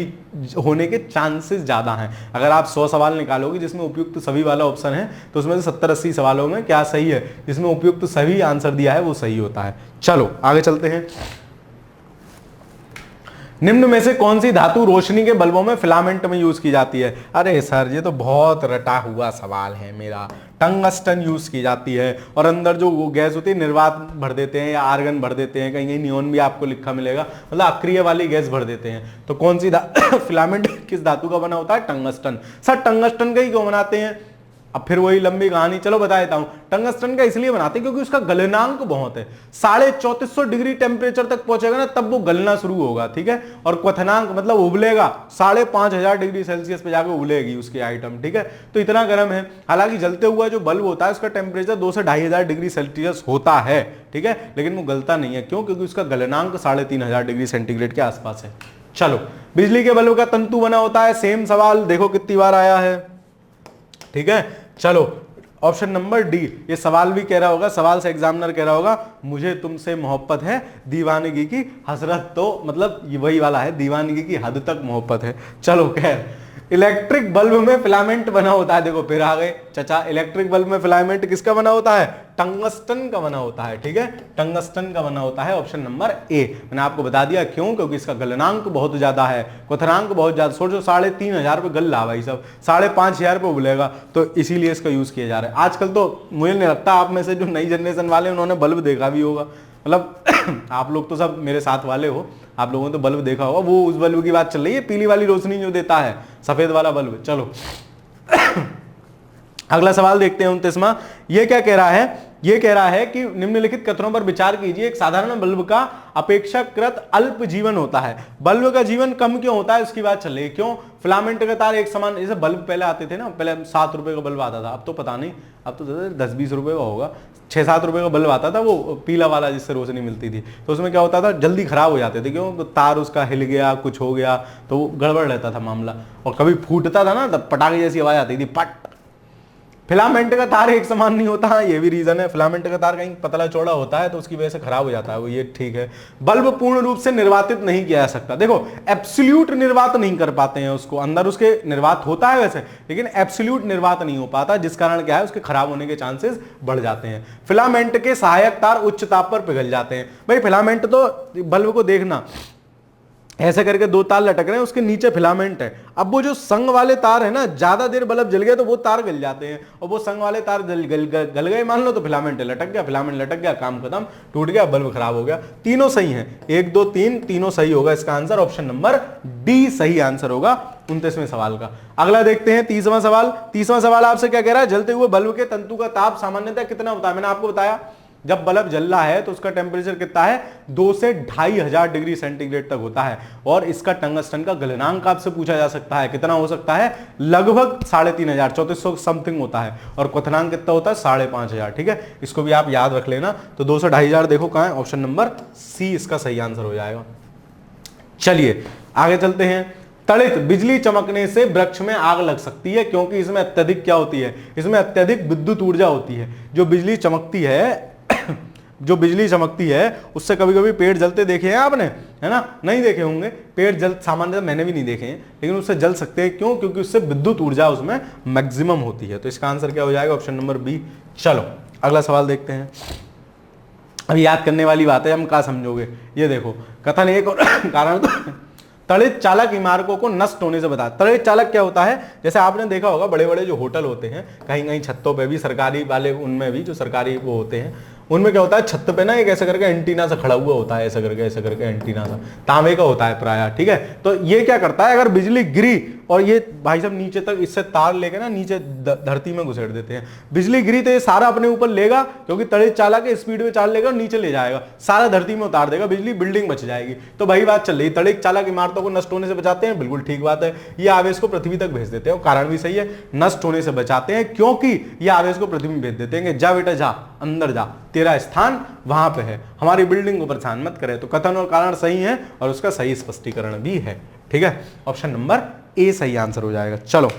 होने के चांसेस ज्यादा हैं। अगर आप 100 सवाल निकालोगे जिसमें उपयुक्त सभी वाला ऑप्शन है, तो उसमें से 70-80 सवालों में क्या सही है, जिसमें उपयुक्त सभी आंसर दिया है वो सही होता है। चलो आगे चलते हैं। निम्न में से कौन सी धातु रोशनी के बल्बों में फिलामेंट में यूज की जाती है। अरे सर ये तो बहुत रटा हुआ सवाल है मेरा। टंगस्टन यूज की जाती है, और अंदर जो वो गैस होती है निर्वात भर देते हैं या आर्गन भर देते हैं, कहीं कहीं नियोन भी आपको लिखा मिलेगा, मतलब अक्रिय वाली गैस भर देते हैं। तो कौन सी फिलामेंट किस धातु का बना होता है, टंगस्टन। सर टंगस्टन का ही क्यों बनाते हैं, अब फिर वही लंबी कहानी, चलो बता देता हूं। टंगस्टन का इसलिए बनाते हैं क्योंकि उसका गलनांक बहुत है, 3450 डिग्री टेम्परेचर तक पहुंचेगा ना तब वो गलना शुरू होगा, ठीक है। और क्वथनांक मतलब उबलेगा 5500 डिग्री सेल्सियस पे जाकर उबलेगी उसकी आइटम, ठीक है। तो इतना गर्म है। हालांकि जलते हुआ जो बल्ब होता है उसका टेम्परेचर 2 से 2500 डिग्री सेल्सियस होता है, ठीक है, लेकिन वो गलता नहीं है। क्यों? क्योंकि उसका गलनांक 3500 डिग्री सेंटीग्रेड के आसपास है। चलो, बिजली के बल्ब का तंतु बना होता है, सेम सवाल देखो कितनी बार आया है, ठीक है। चलो, ऑप्शन नंबर डी, ये सवाल भी कह रहा होगा, सवाल से एग्जामिनर कह रहा होगा मुझे तुमसे मोहब्बत है, दीवानगी की हसरत, तो मतलब ये वही वाला है, दीवानगी की हद तक मोहब्बत है। चलो, खैर, इलेक्ट्रिक बल्ब में फिलामेंट बना होता है, देखो फिर आ गए चचा, इलेक्ट्रिक बल्ब में फिलामेंट किसका बना होता है? टंगस्टन का बना होता है, ठीक है, टंगस्टन का बना होता है। ऑप्शन नंबर ए, मैंने आपको बता दिया क्यों, क्योंकि इसका गलनांक बहुत ज्यादा है, क्वथनांक बहुत ज्यादा, सोचो 3500 पे गल रहा भाई सब, 5500 पे उबलेगा, तो इसीलिए इसका यूज किया जा रहा है। आजकल तो मुझे नहीं लगता आप में से जो नई जनरेशन वाले उन्होंने बल्ब देखा भी होगा, मतलब आप लोग तो सब मेरे साथ वाले हो, आप लोगों ने तो बल्ब देखा होगा। वो उस बल्ब की बात चल रही है, पीली वाली रोशनी जो देता है, सफेद वाला बल्ब। चलो अगला सवाल देखते हैं 29वां। ये क्या कह रहा है? ये कह रहा है कि निम्नलिखित कथनों पर विचार कीजिए, एक साधारण बल्ब का अपेक्षाकृत अल्प जीवन होता है, बल्ब का जीवन कम क्यों होता है उसकी बात चल रही है। क्यों? फिलामेंट का तार एक समान, जैसे बल्ब पहले आते थे ना, पहले 7 रुपए का बल्ब आता था, अब तो पता नहीं, अब तो 10-20 रुपए का होगा, 6-7 रुपए का बल्ब आता था, वो पीला वाला जिससे रोशनी मिलती थी। तो उसमें क्या होता था, जल्दी खराब हो जाते थे, क्यों? तार उसका हिल गया, कुछ हो गया तो वो गड़बड़ रहता था मामला, और कभी फूटता था ना तब पटाखे जैसी आवाज आती थी, पट। फिलामेंट का तार एक समान नहीं होता, ये भी रीजन है, फिलामेंट का तार कहीं पतला चौड़ा होता है तो उसकी वजह से खराब हो जाता है वो, ये ठीक है। बल्ब पूर्ण रूप से निर्वातित नहीं किया जा सकता, देखो एब्सोल्यूट निर्वात नहीं कर पाते हैं उसको, अंदर उसके निर्वात होता है वैसे, लेकिन एब्सोल्यूट निर्वात नहीं हो पाता, जिस कारण क्या है, उसके खराब होने के चांसेस बढ़ जाते हैं। फिलामेंट के सहायक तार उच्च ताप पर पिघल जाते हैं। भाई फिलामेंट तो, बल्ब को देखना ऐसे करके 2 तार लटक रहे हैं, उसके नीचे फिलामेंट है। अब वो जो संग वाले तार है ना, ज्यादा देर बल्ब जल गया तो वो तार गल जाते हैं, और वो संग वाले तार गल गए मान लो, तो फिलामेंट लटक गया, फिलामेंट लटक गया, काम खत्म, टूट गया, बल्ब खराब हो गया। तीनों सही हैं, 1 2 3 तीनों सही होगा, इसका आंसर ऑप्शन नंबर डी सही आंसर होगा 29वें सवाल का। अगला देखते हैं 30वां सवाल। 30वां सवाल आपसे क्या कह रहा है? जलते हुए बल्ब के तंतु का ताप सामान्यतः कितना होता है? मैंने आपको बताया जब बल्ब जल रहा है तो उसका टेम्परेचर कितना है? 2 से 2500 डिग्री सेंटीग्रेड तक होता है, और इसका टंगस्टन का गलनांक आपसे पूछा जा सकता है, कितना हो सकता है? लगभग 3500, 3400 समथिंग होता है, और क्वथनांक कितना होता है? 5500, ठीक है। इसको भी आप याद रख लेना। तो 2 से 2500 देखो कहां है, ऑप्शन नंबर सी इसका सही आंसर हो जाएगा। चलिए आगे चलते हैं। तड़ित बिजली चमकने से वृक्ष में आग लग सकती है, क्योंकि इसमें अत्यधिक क्या होती है? इसमें अत्यधिक विद्युत ऊर्जा होती है। जो बिजली चमकती है जो बिजली चमकती है उससे कभी कभी पेड़ जलते देखे हैं आपने, है ना? नहीं देखे होंगे पेड़ जल, सामान्यतः मैंने भी नहीं देखे हैं, लेकिन उससे जल सकते हैं। क्यों? क्योंकि उससे विद्युत ऊर्जा उसमें मैक्सिमम होती है। तो इसका आंसर क्या हो जाएगा? Option number B. चलो अगला सवाल देखते हैं। अब याद करने वाली बात है, हम क्या समझोगे, ये देखो कथन एक और कारण तो तड़ित चालक इमारकों को नष्ट होने से बता। तड़ित चालक क्या होता है? जैसे आपने देखा होगा बड़े बड़े जो होटल होते हैं, कहीं कहीं छतों पे भी, सरकारी वाले उनमें भी, जो सरकारी वो होते हैं उनमें क्या होता है, छत पे ना एक ऐसे करके एंटीना सा खड़ा हुआ होता है, ऐसे करके एंटीना सा तांबे का होता है प्राय, ठीक है। तो ये क्या करता है, अगर बिजली गिरी और ये भाई साहब नीचे तक इससे तार लेके ना नीचे धरती में घुसेड़ देते हैं, बिजली गिरी तो ये सारा अपने ऊपर लेगा, क्योंकि तड़ित चालक स्पीड में चाल लेगा और नीचे ले जाएगा, सारा धरती में उतार देगा, बिजली, बिल्डिंग बच जाएगी। तो वही बात चल रही, तड़ित चालक इमारतों को नष्ट होने से बचाते हैं, बिल्कुल ठीक बात है। ये आवेश को पृथ्वी तक भेज देते हैं, और कारण भी सही है, नष्ट होने से बचाते हैं, क्योंकि ये आवेश को पृथ्वी में भेज देते हैं, जा बेटा जा, अंदर जा, तेरा स्थान वहां पे है, हमारी बिल्डिंग को परेशान मत करे। तो कथन और कारण सही है, और उसका सही स्पष्टीकरण भी है, ठीक है। ऑप्शन नंबर ए सही आंसर हो जाएगा। चलो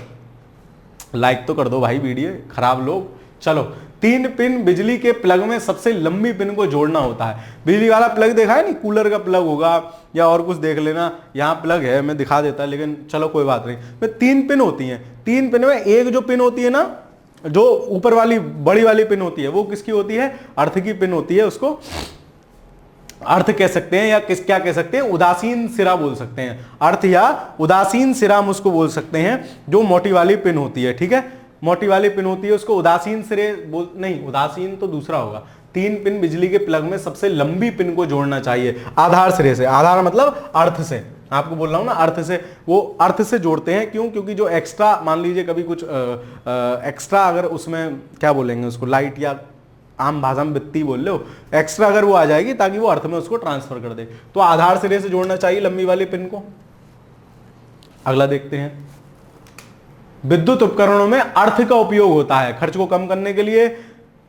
लाइक तो कर दो भाई वीडियो, खराब लोग। चलो 3 पिन बिजली के प्लग में सबसे लंबी पिन को जोड़ना होता है। बिजली वाला प्लग देखा है नहीं, कूलर का प्लग होगा या और कुछ देख लेना, यहाँ प्लग है, मैं दिखा देता, लेकिन चलो कोई बात नहीं। में 3 पिन होती हैं, 3 पिन में एक जो पिन होती है ना, जो ऊपर वाली बड़ी वाली पिन होती है, वो किसकी होती है? अर्थ की पिन होती है, उसको अर्थ कह सकते हैं, या क्या कह सकते हैं, उदासीन सिरा बोल सकते हैं, अर्थ या उदासीन सिरा हम उसको बोल सकते हैं, जो मोटी वाली पिन होती है, ठीक है। मोटी वाली पिन होती है उसको उदासीन सिरे बोल, नहीं उदासीन तो दूसरा होगा, 3 पिन बिजली के प्लग में सबसे लंबी पिन को जोड़ना चाहिए आधार सिरे से। आधार मतलब अर्थ से, आपको बोल रहा हूं ना अर्थ से, वो अर्थ से जोड़ते हैं। क्यों? क्योंकि जो एक्स्ट्रा मान लीजिए कभी कुछ एक्स्ट्रा अगर उसमें क्या बोलेंगे उसको, लाइट या आम भाषा में बित्ती बोल लो, एक्स्ट्रा अगर वो आ जाएगी ताकि वो अर्थ में उसको ट्रांसफर कर दे, तो आधार सिरे से जोड़ना चाहिए लंबी वाली पिन को। अगला देखते हैं, विद्युत उपकरणों में अर्थ का उपयोग होता है खर्च को कम करने के लिए,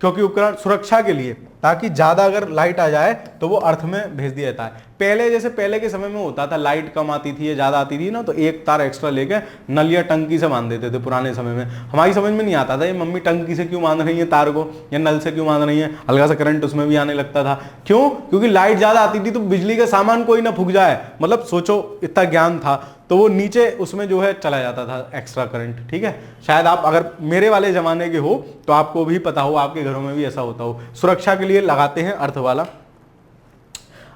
क्योंकि उपकरण सुरक्षा के लिए, ताकि ज्यादा अगर लाइट आ जाए तो वो अर्थ में भेज दिया जाता है। पहले जैसे पहले के समय में होता था, लाइट कम आती थी या ज्यादा आती थी ना, तो एक तार एक्स्ट्रा लेके नल या टंकी से बांध देते थे पुराने समय में। हमारी समझ में नहीं आता था ये मम्मी टंकी से क्यों बांध रही है तार को, या नल से क्यों बांध रही है, हल्का सा करंट उसमें भी आने लगता था। क्यों? क्योंकि लाइट ज्यादा आती थी तो बिजली का सामान कोई ना फूक जाए, मतलब सोचो इतना ज्ञान था, तो वो नीचे उसमें जो है चला जाता था एक्स्ट्रा करंट। ठीक है, शायद आप अगर मेरे वाले जमाने के हो तो आपको भी पता हो, आपके घरों में भी ऐसा होता हो। सुरक्षा के लिए लगाते हैं अर्थ वाला।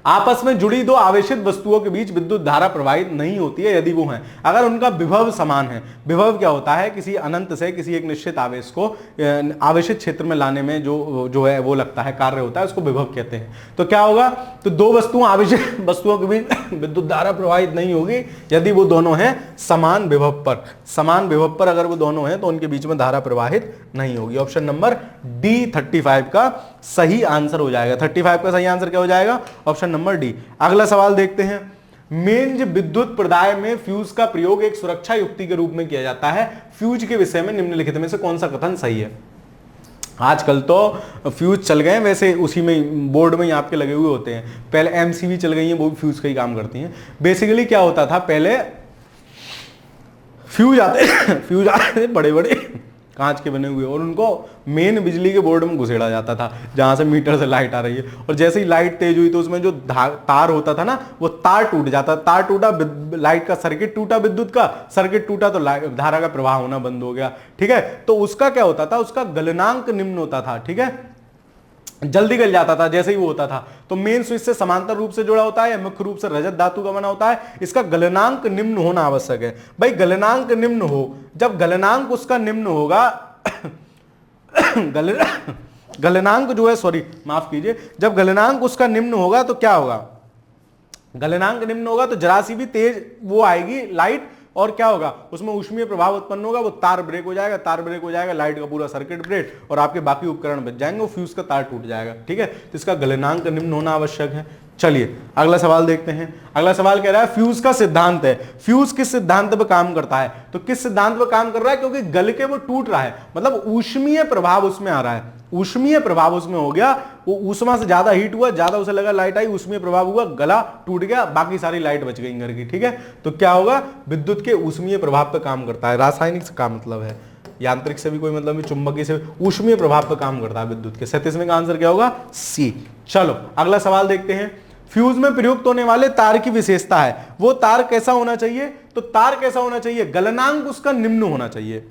आपस में जुड़ी दो आवेशित वस्तुओं के बीच विद्युत धारा प्रवाहित नहीं होती है यदि वो हैं, अगर उनका विभव समान है। विभव क्या होता है? किसी अनंत से किसी एक निश्चित आवेश को आवेशित क्षेत्र में लाने में जो है वो लगता है, कार्य होता है, उसको विभव कहते हैं। तो क्या होगा? तो दो वस्तुओं आवेशित वस्तुओं के बीच विद्युत धारा प्रवाहित नहीं होगी यदि वो दोनों हैं समान विभव पर। समान विभव पर अगर वो दोनों हैं तो उनके बीच में धारा प्रवाहित नहीं होगी। ऑप्शन नंबर डी 35 का सही आंसर हो जाएगा। 35 का सही आंसर क्या हो जाएगा? Option number D. अगला सवाल देखते हैं, मेंज विद्युत प्रदाय में फ्यूज का प्रयोग एक सुरक्षा युक्ति के रूप में किया जाता है। फ्यूज के विषय में निम्नलिखित में से कौन सा कथन सही है? आजकल तो फ्यूज चल गए हैं, वैसे उसी में बोर्ड में आपके लगे हुए होते हैं। पहले एमसीबी चल गई है, वो भी फ्यूज का ही काम करती हैं। बेसिकली क्या होता था, पहले फ्यूज आते थे बड़े बड़े कांच के बने हुए, और उनको मेन बिजली के बोर्ड में घुसेड़ा जाता था जहां से मीटर से लाइट आ रही है। और जैसे ही लाइट तेज हुई तो उसमें जो तार होता था ना, वो तार टूट जाता। तार टूटा, लाइट का सर्किट टूटा, विद्युत का सर्किट टूटा, तो धारा का प्रवाह होना बंद हो गया। ठीक है, तो उसका क्या होता था, उसका गलनांक निम्न होता था। ठीक है, जल्दी गल जाता था जैसे ही वो होता था। तो मेन स्विच से समांतर रूप से जुड़ा होता है या मुख्य रूप से रजत धातु का बना होता है, इसका गलनांक निम्न होना आवश्यक है। भाई गलनांक निम्न हो, जब गलनांक उसका निम्न होगा गलनांक जो है, सॉरी माफ कीजिए, जब गलनांक उसका निम्न होगा तो क्या होगा? गलनांक निम्न होगा तो जरा सी भी तेज वो आएगी लाइट, और क्या होगा? उसमें ऊष्मीय प्रभाव उत्पन्न होगा, वो तार ब्रेक हो जाएगा, तार ब्रेक हो जाएगा, लाइट का पूरा सर्किट ब्रेक, और आपके बाकी उपकरण बच जाएंगे, वो फ्यूज का तार टूट जाएगा। ठीक है, तो इसका गलनांक निम्न होना आवश्यक है। चलिए अगला सवाल देखते हैं। अगला सवाल कह रहा है फ्यूज का सिद्धांत है। फ्यूज किस सिद्धांत पर काम करता है? तो किस सिद्धांत पर काम कर रहा है? क्योंकि गल के वो टूट रहा है, मतलब ऊष्मीय प्रभाव उसमें आ रहा है, ऊष्मीय प्रभाव उसमें हो गया, वो ऊष्मा से ज्यादा हीट हुआ, ज्यादा उसे लगा लाइट आई, ऊष्मीय प्रभाव हुआ, गला टूट गया, बाकी सारी लाइट बच गई घर की। ठीक है, तो क्या होगा? विद्युत के ऊष्मीय प्रभाव पर काम करता है। रासायनिक से का मतलब है, यांत्रिक से भी कोई मतलब नहीं, चुंबकीय से, ऊष्मीय प्रभाव पर काम करता है विद्युत के। 37वें का आंसर क्या होगा? सी। चलो अगला सवाल देखते हैं। फ्यूज में प्रयुक्त होने वाले तार की विशेषता है, वो तार कैसा होना चाहिए? तो तार कैसा होना चाहिए? गलनांक उसका निम्न होना चाहिए,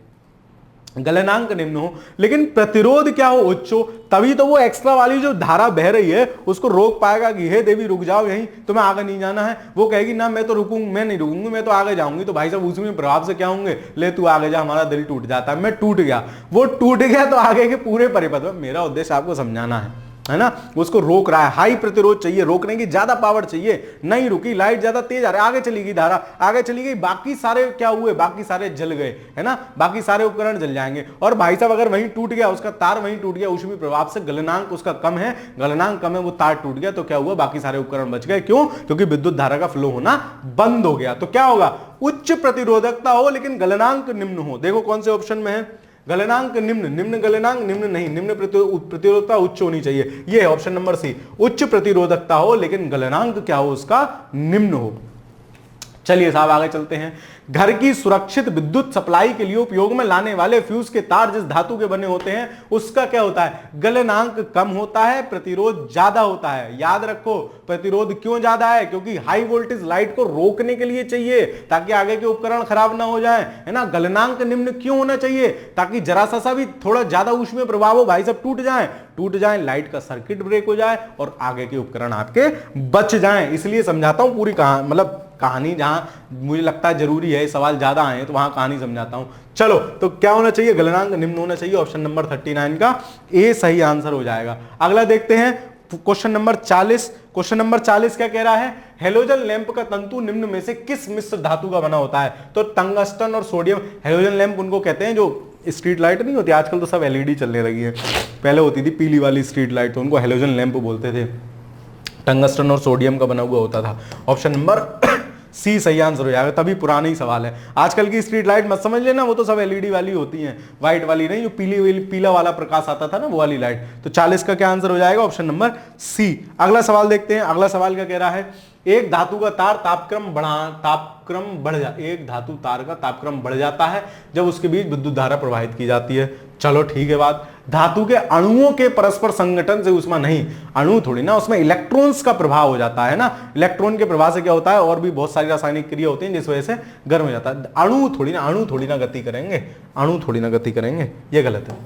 गलनांक निम्न हो, लेकिन प्रतिरोध क्या हो? उच्च हो, तभी तो वो एक्स्ट्रा वाली जो धारा बह रही है उसको रोक पाएगा कि हे देवी रुक जाओ, यहीं तुम्हें आगे नहीं जाना है। वो कहेगी ना मैं तो रुकूंगी, मैं नहीं रुकूंगी, मैं तो आगे जाऊंगी। तो भाई साहब उसमें प्रभाव से क्या होंगे? ले तू आगे जा, हमारा दिल टूट जाता है। मैं टूट गया, वो टूट गया तो आगे के पूरे परिपथ में, मेरा उद्देश्य आपको समझाना है ना, उसको रोक रहा है। हाई प्रतिरोध चाहिए, रोकने की ज्यादा पावर चाहिए। नहीं रुकी, लाइट ज्यादा तेज आ रही, आगे चली गई धारा, आगे चली गई, बाकी सारे क्या हुए? बाकी सारे जल गए, है ना, बाकी सारे उपकरण जल जाएंगे। और भाई साहब अगर वहीं टूट गया, उसका तार वहीं टूट गया, ऊष्मीय प्रभाव से गलनांक उसका कम है, गलनांक कम है, वो तार टूट गया, तो क्या हुआ? बाकी सारे उपकरण बच गए। क्यों? क्योंकि विद्युत धारा का फ्लो होना बंद हो गया। तो क्या होगा? उच्च प्रतिरोधकता हो लेकिन गलनांक निम्न हो। देखो कौन से ऑप्शन में है? गलनांक निम्न, निम्न गलनांक, निम्न नहीं, निम्न प्रतिरोधकता उच्च होनी चाहिए, ये है ऑप्शन नंबर सी। उच्च प्रतिरोधकता हो लेकिन गलनांक क्या हो? उसका निम्न हो। चलिए साहब आगे चलते हैं। घर की सुरक्षित विद्युत सप्लाई के लिए उपयोग में लाने वाले फ्यूज के तार जिस धातु के बने होते हैं उसका क्या होता है? गलनांक कम होता है, प्रतिरोध ज्यादा होता है। याद रखो, प्रतिरोध क्यों ज्यादा है? क्योंकि हाई वोल्टेज लाइट को रोकने के लिए चाहिए ताकि आगे के उपकरण खराब ना हो जाए, है ना। गलनांक निम्न क्यों होना चाहिए? ताकि जरा सा भी थोड़ा ज्यादा ऊष्मीय प्रभाव हो, भाई सब टूट जाए, लाइट का सर्किट ब्रेक हो जाए और आगे के उपकरण आपके बच जाएं। इसलिए समझाता हूं पूरी कहानी, मतलब कहानी जहां मुझे लगता है जरूरी है, सवाल ज्यादा आए तो वहां कहानी समझाता हूं। चलो तो क्या होना चाहिए, गलनांक निम्न होना चाहिए, ऑप्शन नंबर 39 का ए सही आंसर हो जाएगा। अगला देखते हैं क्वेश्चन नंबर 40। क्वेश्चन नंबर 40 क्या कह रहा है, हेलोजन लैंप का तंतु निम्न में से किस मिश्र धातु का बना होता है? तो टंगस्टन और सोडियम। हेलोजन लैंप उनको कहते हैं जो स्ट्रीट लाइट नहीं होती, आजकल तो सब एलईडी चलने लगी है, पहले होती थी पीली वाली स्ट्रीट लाइट, तो उनको हेलोजन लैंप बोलते थे। टंगस्टन और सोडियम का बना हुआ होता था। ऑप्शन नंबर सी सही आंसर हो जाएगा, तभी पुराना ही सवाल है। आजकल की स्ट्रीट लाइट मत समझ लेना, वो तो सब एलईडी वाली होती हैं, व्हाइट वाली नहीं, जो पीला वाला प्रकाश आता था ना, वो वाली लाइट। तो 40 का क्या आंसर हो जाएगा, ऑप्शन नंबर सी। अगला सवाल देखते हैं। अगला सवाल क्या कह रहा है, एक धातु का तार एक धातु तार का तापक्रम बढ़ जाता है जब उसके बीच विद्युत धारा प्रवाहित की जाती है। चलो ठीक है बात, धातु के अणुओं के परस्पर संगठन से ऊष्मा नहीं, अणु थोड़ी ना, उसमें इलेक्ट्रॉन्स का प्रभाव हो जाता है ना, इलेक्ट्रॉन के प्रभाव से क्या होता है, और भी बहुत सारी रासायनिक क्रिया होती है जिस वजह से गर्म हो जाता है। अणु थोड़ी ना गति करेंगे, अणु थोड़ी ना गति करेंगे, ये गलत है।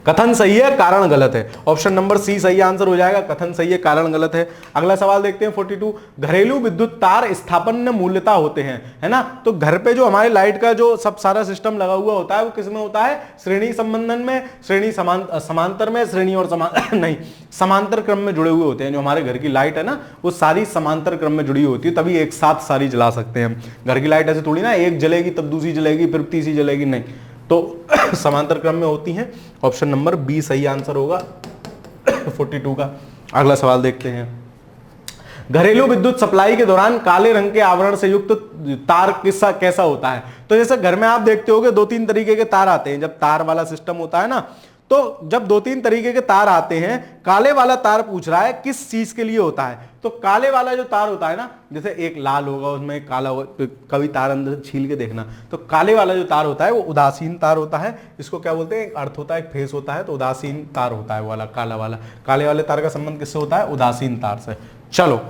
कथन सही है, कारण गलत है। ऑप्शन नंबर सी सही आंसर हो जाएगा, कथन सही है, कारण गलत है। अगला सवाल देखते हैं 42। घरेलू विद्युत तार स्थापन्य मूल्यता होते हैं, है ना, तो घर पे जो हमारे लाइट का जो सब सारा सिस्टम लगा हुआ होता है वो किस में होता है, श्रेणी संबंधन में, श्रेणी समांतर में, श्रेणी और नहीं समांतर क्रम में जुड़े हुए होते हैं। जो हमारे घर की लाइट है ना वो सारी समांतर क्रम में जुड़ी होती है, तभी एक साथ सारी जला सकते हैं हम। घर की लाइट ऐसे थोड़ी ना एक जलेगी तब दूसरी जलेगी फिर तीसरी जलेगी, नहीं, तो समांतर क्रम में होती हैं। ऑप्शन नंबर बी सही आंसर होगा 42 का। अगला सवाल देखते हैं। घरेलू विद्युत सप्लाई के दौरान काले रंग के आवरण से युक्त तार कैसा होता है? तो जैसे घर में आप देखते होगे 2-3 तरीके के तार आते हैं, जब तार वाला सिस्टम होता है ना, तो जब 2-3 तरीके के तार आते हैं, काले वाला तार पूछ रहा है किस चीज के लिए होता है। तो काले वाला जो तार होता है ना, जैसे एक लाल होगा उसमें एक काला होगा, कभी तार अंदर छील के देखना, तो काले वाला जो तार होता है वो उदासीन तार होता है। इसको क्या बोलते हैं, एक अर्थ होता है, एक फेस होता है, तो उदासीन तार होता है वाला काला वाला। काले वाले तार का संबंध किससे होता है, उदासीन तार से। चलो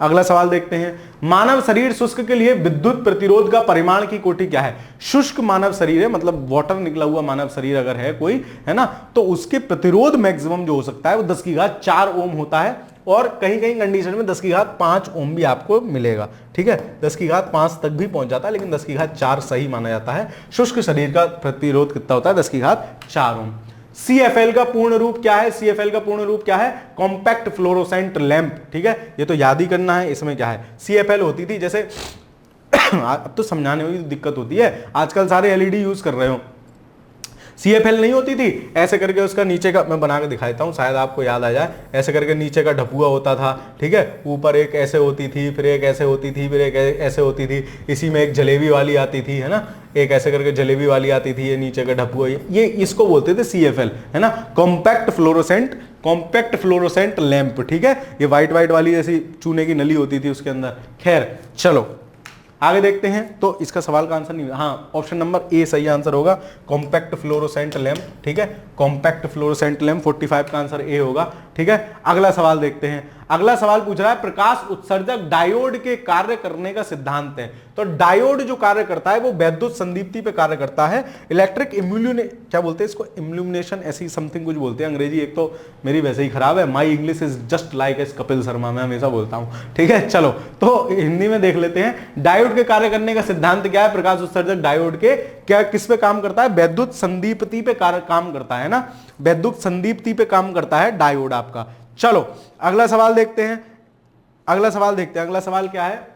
अगला सवाल देखते हैं। मानव शरीर शुष्क के लिए विद्युत प्रतिरोध का परिमाण की कोटि क्या है? शुष्क मानव शरीर है, मतलब वाटर निकला हुआ मानव शरीर अगर है कोई, है ना, तो उसके प्रतिरोध मैक्सिमम जो हो सकता है वो 10⁴ ओम होता है, और कहीं कहीं कंडीशन में 10⁵ ओम भी आपको मिलेगा। ठीक है, 10⁵ तक भी पहुंच जाता है, लेकिन 10⁵ सही माना जाता है। शुष्क शरीर का प्रतिरोध कितना होता है, 10⁵ ओम। CFL का पूर्ण रूप क्या है? CFL का पूर्ण रूप क्या है? Compact fluorescent lamp. ठीक है, ये तो याद ही करना है। इसमें क्या है, CFL होती थी, जैसे अब तो समझाने में भी दिक्कत होती है, आजकल सारे LED यूज कर रहे हो। CFL नहीं होती थी, ऐसे करके उसका नीचे का मैं बना के दिखाता हूँ, शायद आपको याद आ जाए। ऐसे करके नीचे का ढपुआ होता था, ठीक है, ऊपर एक ऐसे होती थी, फिर एक ऐसे होती थी, फिर एक ऐसे होती थी, इसी में एक जलेबी वाली आती थी, है ना, एक ऐसे करके जलेबी वाली आती थी, ये नीचे का ढपुआ, ये इसको बोलते थे CFL, है ना, कॉम्पैक्ट फ्लोरोसेंट लैंप। ठीक है, ये व्हाइट वाली जैसी चूने की नली होती थी उसके अंदर। खैर चलो आगे देखते हैं। तो इसका सवाल का आंसर नहीं, हाँ ऑप्शन नंबर ए सही आंसर होगा, कॉम्पैक्ट फ्लोरोसेंट लैंप। ठीक है, कॉम्पैक्ट फ्लोरोसेंट लैंप 45 का आंसर ए होगा। ठीक है, अगला सवाल देखते हैं। अगला सवाल पूछ रहा है प्रकाश उत्सर्जक डायोड के कार्य करने का सिद्धांत है। तो डायोड जो कार्य करता है वो वैद्युत संदीप्ति पे कार्य करता है। इलेक्ट्रिक क्या बोलते हैं इसको, इल्यूमिनेशन ऐसी समथिंग कुछ बोलते हैं। अंग्रेजी एक तो मेरी वैसे ही खराब है, my English is just like S Kapil Sharma, मैं हमेशा बोलता हूं। ठीक है, चलो तो हिंदी में देख लेते हैं। डायोड के कार्य करने का सिद्धांत क्या है? प्रकाश उत्सर्जक डायोड के क्या किस पे काम करता है? वैद्युत संदीप्ति पे काम करता है ना, वैद्युत संदीप्ति पे काम करता है डायोड आपका। चलो अगला सवाल देखते हैं। अगला सवाल क्या है?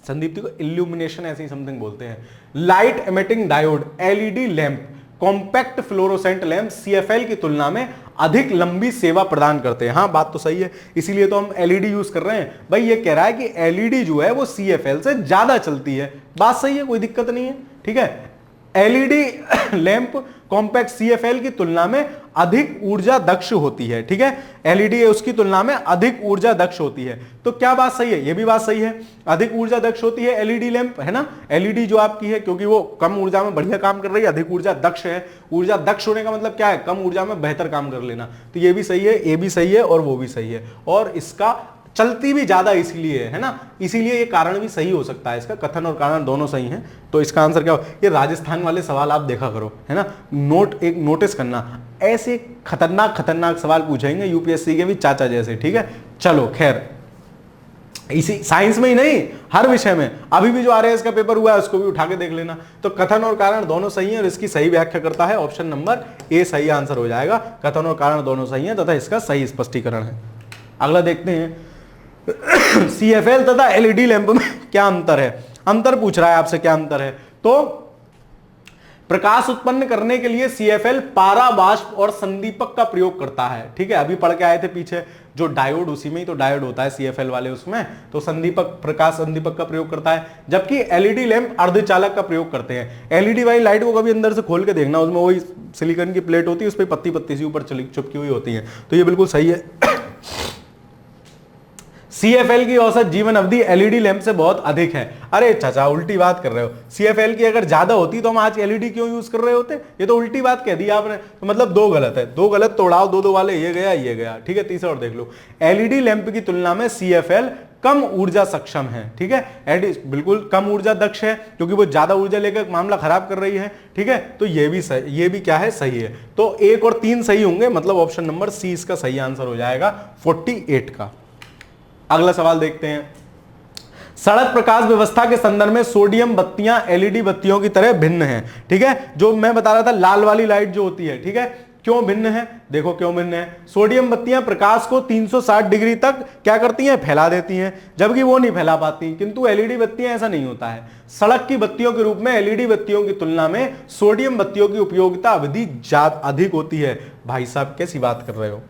संदीप्ति को इल्यूमिनेशन ऐसे ही समथिंग बोलते हैं। Light emitting diode, LED lamp, compact fluorescent lamp CFL की तुलना में अधिक लंबी सेवा प्रदान करते हैं। हाँ बात तो सही है, इसीलिए तो हम LED यूज कर रहे हैं। भाई ये कह रहा है कि LED जो है वो CFL से ज्यादा चलती है, बात सही है, कोई दिक्कत नहीं है। ठीक है, LED लैंप कॉम्पैक्ट CFL की तुलना में अधिक ऊर्जा दक्ष होती है। ठीक है, LED उसकी तुलना में अधिक ऊर्जा दक्ष होती है। तो क्या बात सही है? ये भी बात सही है, अधिक ऊर्जा दक्ष होती है LED लैंप, है ना। LED जो आपकी है, क्योंकि वो कम ऊर्जा में बढ़िया काम कर रही है, अधिक ऊर्जा दक्ष है। ऊर्जा दक्ष होने का मतलब क्या है? कम ऊर्जा में बेहतर काम कर लेना। तो ये भी सही है, ए भी सही है और वो भी सही है, और इसका चलती भी ज्यादा इसीलिए है ना, इसीलिए ये कारण भी सही हो सकता है। इसका कथन और कारण दोनों सही हैं। तो इसका आंसर क्या हो? ये राजस्थान वाले सवाल आप देखा करो, है ना, नोटिस करना, ऐसे खतरनाक सवाल पूछेंगे UPSC के भी चाचा जैसे। ठीक है, चलो खैर इसी साइंस में ही नहीं, हर विषय में। अभी भी जो आरएएस का पेपर हुआ है उसको भी उठा के देख लेना। तो कथन और कारण दोनों सही हैं और इसकी सही व्याख्या करता है ऑप्शन नंबर ए सही आंसर हो जाएगा। कथन और कारण दोनों सही हैं तथा इसका सही स्पष्टीकरण है। अगला देखते हैं सीएफएल तथा एलईडी लैंप में क्या अंतर है। अंतर पूछ रहा है आपसे, क्या अंतर है। तो प्रकाश उत्पन्न करने के लिए सीएफएल पारा वाष्प और संदीपक का प्रयोग करता है। ठीक है, अभी पढ़ के आए थे पीछे जो डायोड, उसी में ही तो डायोड होता है सीएफएल वाले उसमें, तो संदीपक, प्रकाश संदीपक का प्रयोग करता है। जबकि एलईडी लैंप अर्धचालक का प्रयोग करते हैं। एलईडी वाली लाइट को कभी अंदर से खोल के देखना, उसमें वही सिलिकॉन की प्लेट होती है, उस पर पत्ती पत्ती सी ऊपर चिपकी हुई होती है। तो ये बिल्कुल सही है। सीएफएल की औसत जीवन अवधि एलईडी लैंप से बहुत अधिक है। अरे चाचा उल्टी बात कर रहे हो, सीएफएल की अगर ज्यादा होती तो हम आज एलईडी क्यों यूज कर रहे होते। ये तो उल्टी बात कह दी आपने। तो मतलब दो गलत है, दो गलत तो उड़ाओ, दो दो वाले, ये गया ये गया। ठीक है, तीसरा और देख लो। एलईडी लैंप की तुलना में सीएफएल कम ऊर्जा सक्षम है। ठीक है, बिल्कुल कम ऊर्जा दक्ष है क्योंकि वो ज्यादा ऊर्जा लेकर मामला खराब कर रही है। ठीक है, तो ये भी सही, ये भी क्या है, सही है। तो 1 और 3 सही होंगे, मतलब ऑप्शन नंबर सी इसका सही आंसर हो जाएगा 48 का। अगला सवाल देखते हैं। सड़क प्रकाश व्यवस्था के संदर्भ में सोडियम बत्तियां एलईडी बत्तियों की तरह भिन्न हैं। ठीक है, जो मैं बता रहा था लाल वाली लाइट जो होती है, ठीक है, क्यों भिन्न है, देखो क्यों भिन्न है। सोडियम बत्तियां प्रकाश को 360 डिग्री तक क्या करती हैं, फैला देती हैं, जबकि वो नहीं फैला पाती। किंतु एलईडी बत्तियां ऐसा नहीं होता है। सड़क की बत्तियों के रूप में एलईडी बत्तियों की तुलना में सोडियम बत्तियों की उपयोगिता अवधि ज्यादा अधिक होती है। भाई साहब कैसी बात कर रहे हो।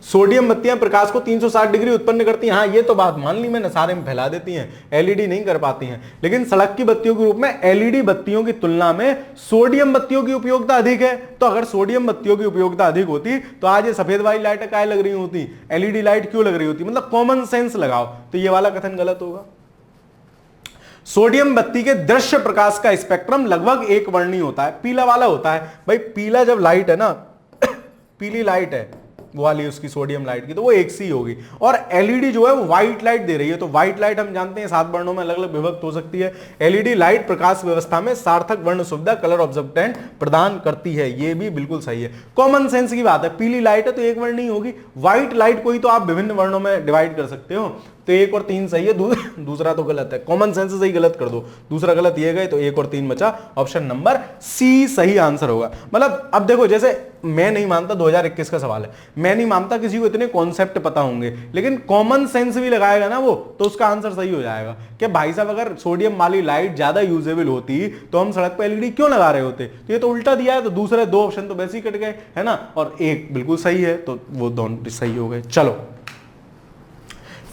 सोडियम बत्तियां प्रकाश को 360 डिग्री उत्पन्न करती हैं, हाँ ये तो बात मान ली मैंने, सारे में फैला देती हैं, एलईडी नहीं कर पाती हैं। लेकिन सड़क की बत्तियों के रूप में एलईडी बत्तियों की तुलना में सोडियम बत्तियों की उपयोगिता अधिक है। तो अगर सोडियम बत्तियों की उपयोगिता अधिक होती तो आज ये सफेद वाली लाइट काय लग रही होती, एलईडी लाइट क्यों लग रही होती। मतलब कॉमन सेंस लगाओ, तो ये वाला कथन गलत होगा। सोडियम बत्ती के दृश्य प्रकाश का स्पेक्ट्रम लगभग एक वर्णीय होता है, पीला वाला होता है। भाई पीला जब लाइट है ना, पीली लाइट है वो वाली उसकी सोडियम लाइट की, तो वो एक सी होगी। और एलईडी जो है वो व्हाइट लाइट दे रही है, तो व्हाइट लाइट हम जानते हैं 7 वर्णों में अलग अलग विभक्त हो सकती है। एलईडी लाइट प्रकाश व्यवस्था में सार्थक वर्ण सुविधा कलर ऑब्जर्वेंट प्रदान करती है, ये भी बिल्कुल सही है। कॉमन सेंस की बात है, पीली लाइट है तो एक वर्ण नहीं होगी, व्हाइट लाइट को ही तो आप विभिन्न वर्णों में डिवाइड कर सकते हो। तो 1 और 3 सही है, दूसरा तो गलत है। कॉमन सेंस से सही गलत कर दो, दूसरा गलत ये गए, तो 1 और 3 बचा, ऑप्शन नंबर सी सही आंसर होगा। मतलब अब देखो, जैसे मैं नहीं मानता 2021 का सवाल है, मैं नहीं मानता किसी को इतने कॉन्सेप्ट पता होंगे, लेकिन कॉमन सेंस भी लगाएगा ना वो, तो उसका आंसर सही हो जाएगा कि भाई साहब अगर सोडियम वाली लाइट ज्यादा यूजेबल होती तो हम सड़क पर एलईडी क्यों लगा रहे होते। तो ये तो उल्टा दिया है, तो दूसरे 2 ऑप्शन तो वैसे ही कट गए, है ना, और 1 बिल्कुल सही है, तो वो दोनों सही हो गए। चलो,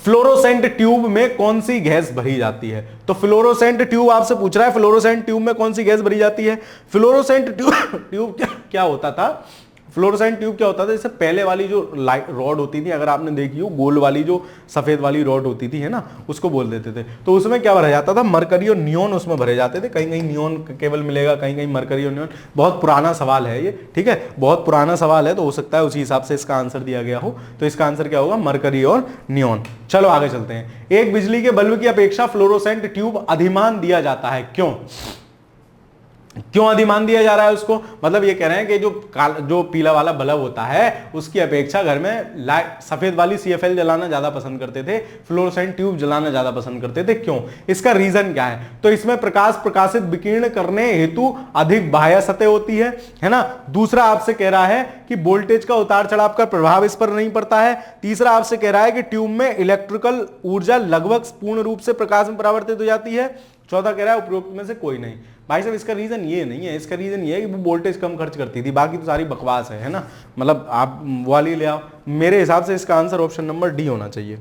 फ्लोरोसेंट ट्यूब में कौन सी गैस भरी जाती है। तो फ्लोरोसेंट ट्यूब आपसे पूछ रहा है, फ्लोरोसेंट ट्यूब में कौन सी गैस भरी जाती है। फ्लोरोसेंट ट्यूब क्या होता था, फ्लोरोसेंट ट्यूब क्या होता था, जैसे पहले वाली जो लाइट रॉड होती थी, अगर आपने देखी हो, गोल वाली जो सफेद वाली रॉड होती थी, है ना, उसको बोल देते थे। तो उसमें क्या भरा जाता था, मरकरी और नियोन उसमें भरे जाते थे। कहीं कहीं नियोन केवल मिलेगा, कहीं कहीं मरकरी और नियोन। बहुत पुराना सवाल है ये, ठीक है, बहुत पुराना सवाल है, तो हो सकता है उसी हिसाब से इसका आंसर दिया गया हो। तो इसका आंसर क्या होगा, मरकरी और नियोन। चलो आगे चलते हैं। एक बिजली के बल्ब की अपेक्षा फ्लोरोसेंट ट्यूब अधिमान दिया जाता है, क्यों अधिमान दिया जा रहा है उसको, मतलब ये कह रहे हैं कि जो पीला वाला बल्ब होता है उसकी अपेक्षा घर में सफेद वाली सीएफएल जलाना ज्यादा पसंद करते थे, फ्लोरोसेंट ट्यूब जलाना ज्यादा पसंद करते थे। क्यों, इसका रीजन क्या है। तो इसमें प्रकाशित विकीर्ण करने हेतु अधिक बाह्य सतह होती है ना। दूसरा आपसे कह रहा है कि वोल्टेज का उतार चढ़ाव का प्रभाव इस पर नहीं पड़ता है। तीसरा आपसे कह रहा है कि ट्यूब में इलेक्ट्रिकल ऊर्जा लगभग पूर्ण रूप से प्रकाश में परावर्तित हो जाती है। चौथा कह रहा है उपरोक्त में से कोई नहीं। भाई साहब इसका रीजन ये नहीं है, इसका रीजन ये है कि वो वोल्टेज कम खर्च करती थी, बाकी तो सारी बकवास है ना। मतलब आप वाली ले आओ, मेरे हिसाब से इसका आंसर ऑप्शन नंबर डी होना चाहिए,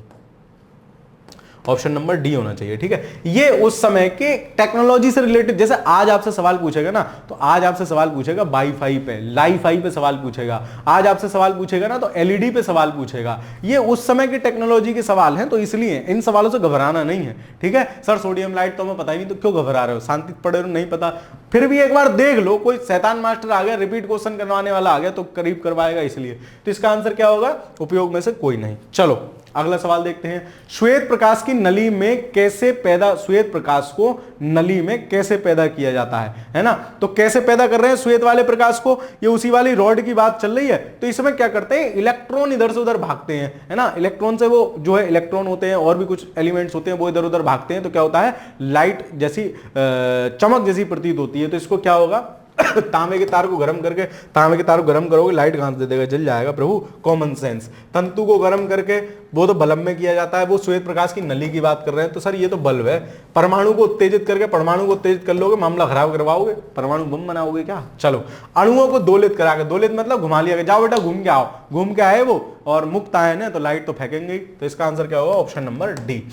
ऑप्शन नंबर डी होना चाहिए। ठीक है, ये उस समय के टेक्नोलॉजी से रिलेटेड, जैसे आज आपसे सवाल पूछेगा ना, तो आज आपसे सवाल पूछेगा वाईफाई पे, लाईफाई पे सवाल पूछेगा। आज आपसे सवाल पूछेगा ना तो एलईडी पे सवाल पूछेगा। ये उस समय की टेक्नोलॉजी के सवाल हैं, तो इसलिए इन सवालों से घबराना नहीं है। ठीक है सर, सोडियम लाइट तो हमें पता ही नहीं, तो क्यों घबरा रहे हो, शांति पढ़े रहो, नहीं पता फिर भी एक बार देख लो, कोई शैतान मास्टर आ गया, रिपीट क्वेश्चन करवाने वाला आ गया तो करीब करवाएगा, इसलिए। तो इसका आंसर क्या होगा, उपयोग में से कोई नहीं। चलो अगला सवाल देखते हैं, श्वेत प्रकाश की नली में कैसे पैदा, श्वेत प्रकाश को नली में कैसे पैदा किया जाता है ना। तो कैसे पैदा कर रहे हैं श्वेत वाले प्रकाश को, ये उसी वाली रॉड की बात चल रही है। तो इसमें क्या करते हैं, इलेक्ट्रॉन इधर से उधर भागते हैं, है ना। इलेक्ट्रॉन से वो जो है इलेक्ट्रॉन होते हैं और भी कुछ एलिमेंट्स होते हैं, वो इधर उधर भागते हैं। तो क्या होता है, लाइट जैसी चमक जैसी प्रतीत होती है। तो इसको क्या होगा, तांबे के तार को गर्म करके, तांबे के तार को गर्म करोगे लाइट कहां से दे देगा, जल जाएगा। प्रभु कॉमन सेंस। तंतु को गर्म करके वो तो बल्ब में किया जाता है, वो श्वेत प्रकाश की नली की बात कर रहे हैं। तो सर ये तो बल्ब है। परमाणु को उत्तेजित करके, परमाणु को उत्तेजित कर लोगे, मामला खराब करवाओगे, परमाणु बम बनाओगे क्या। चलो, अणुओं को दोलित करा के, दोलित मतलब घुमा लिया, जाओ बेटा घूम के आओ, घूम के आए वो और मुक्त आए ना, तो लाइट तो फेंकेंगे। तो इसका आंसर क्या होगा, ऑप्शन नंबर डी।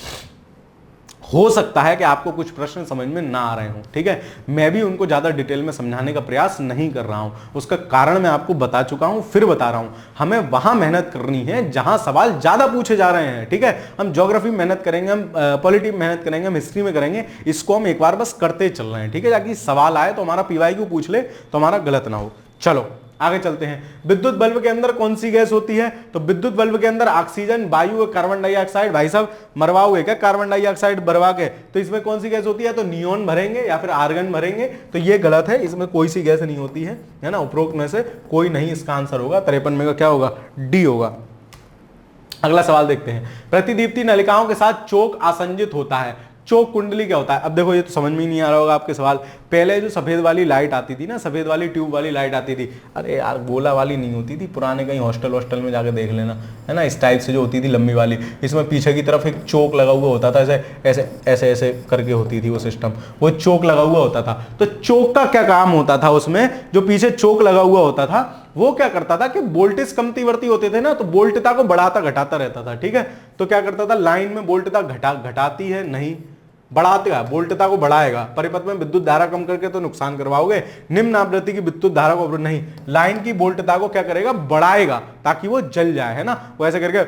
हो सकता है कि आपको कुछ प्रश्न समझ में ना आ रहे हों, ठीक है। मैं भी उनको ज्यादा डिटेल में समझाने का प्रयास नहीं कर रहा हूं, उसका कारण मैं आपको बता चुका हूं, फिर बता रहा हूं। हमें वहां मेहनत करनी है जहां सवाल ज्यादा पूछे जा रहे हैं, ठीक है। हम ज्योग्राफी में मेहनत करेंगे, हम पॉलिटी में मेहनत करेंगे, हम हिस्ट्री में करेंगे। इसको हम एक बार बस करते चल रहे हैं, ठीक है, ताकि सवाल आए तो हमारा पीवाईक्यू पूछ ले तो हमारा गलत ना हो। चलो आगे चलते हैं। विद्युत बल्ब के अंदर कौन सी गैस होती है, तो विद्युत बल्ब के अंदर ऑक्सीजन, वायु, कार्बन डाइऑक्साइड। भाई साहब मरवाओगे क्या कार्बन डाइऑक्साइड भरवा के, तो इसमें कौन सी गैस होती है, तो नियोन भरेंगे या फिर आर्गन भरेंगे। तो ये गलत है, इसमें कोई सी गैस नहीं होती है ना, उपरोक्त में से कोई नहीं इसका आंसर होगा। 53 में का क्या होगा, डी होगा। अगला सवाल देखते हैं, प्रतिदीप्ति नलिकाओं के साथ चोक आसंजित होता है। चोक कुंडली क्या होता है। अब देखो ये तो समझ में ही नहीं आ रहा होगा आपके सवाल। पहले जो सफेद वाली लाइट आती थी ना, सफेद वाली ट्यूब वाली लाइट आती थी, अरे यार गोला वाली नहीं होती थी, पुराने कहीं हॉस्टल में जाके देख लेना, है ना, इस टाइप से जो होती थी लंबी वाली, इसमें पीछे की तरफ एक चोक लगा हुआ होता था, ऐसे ऐसे ऐसे ऐसे करके होती थी वो सिस्टम, वो चोक लगा हुआ होता था। तो चोक का क्या काम होता था, उसमें जो पीछे चोक लगा हुआ होता था वो क्या करता था कि वोल्टेज कमतीवर्ती होते थे ना, तो वोल्टता को बढ़ाता घटाता रहता था, ठीक है। तो क्या करता था, लाइन में वोल्टता घटाती है नहीं, बढ़ाते हैं, वोल्टता को बढ़ाएगा। परिपथ में विद्युत धारा कम करके तो नुकसान करवाओगे। निम्न आवृत्ति की विद्युत धारा को नहीं, लाइन की वोल्टता को क्या करेगा, बढ़ाएगा ताकि वो जल जाए, है ना। वो ऐसे करके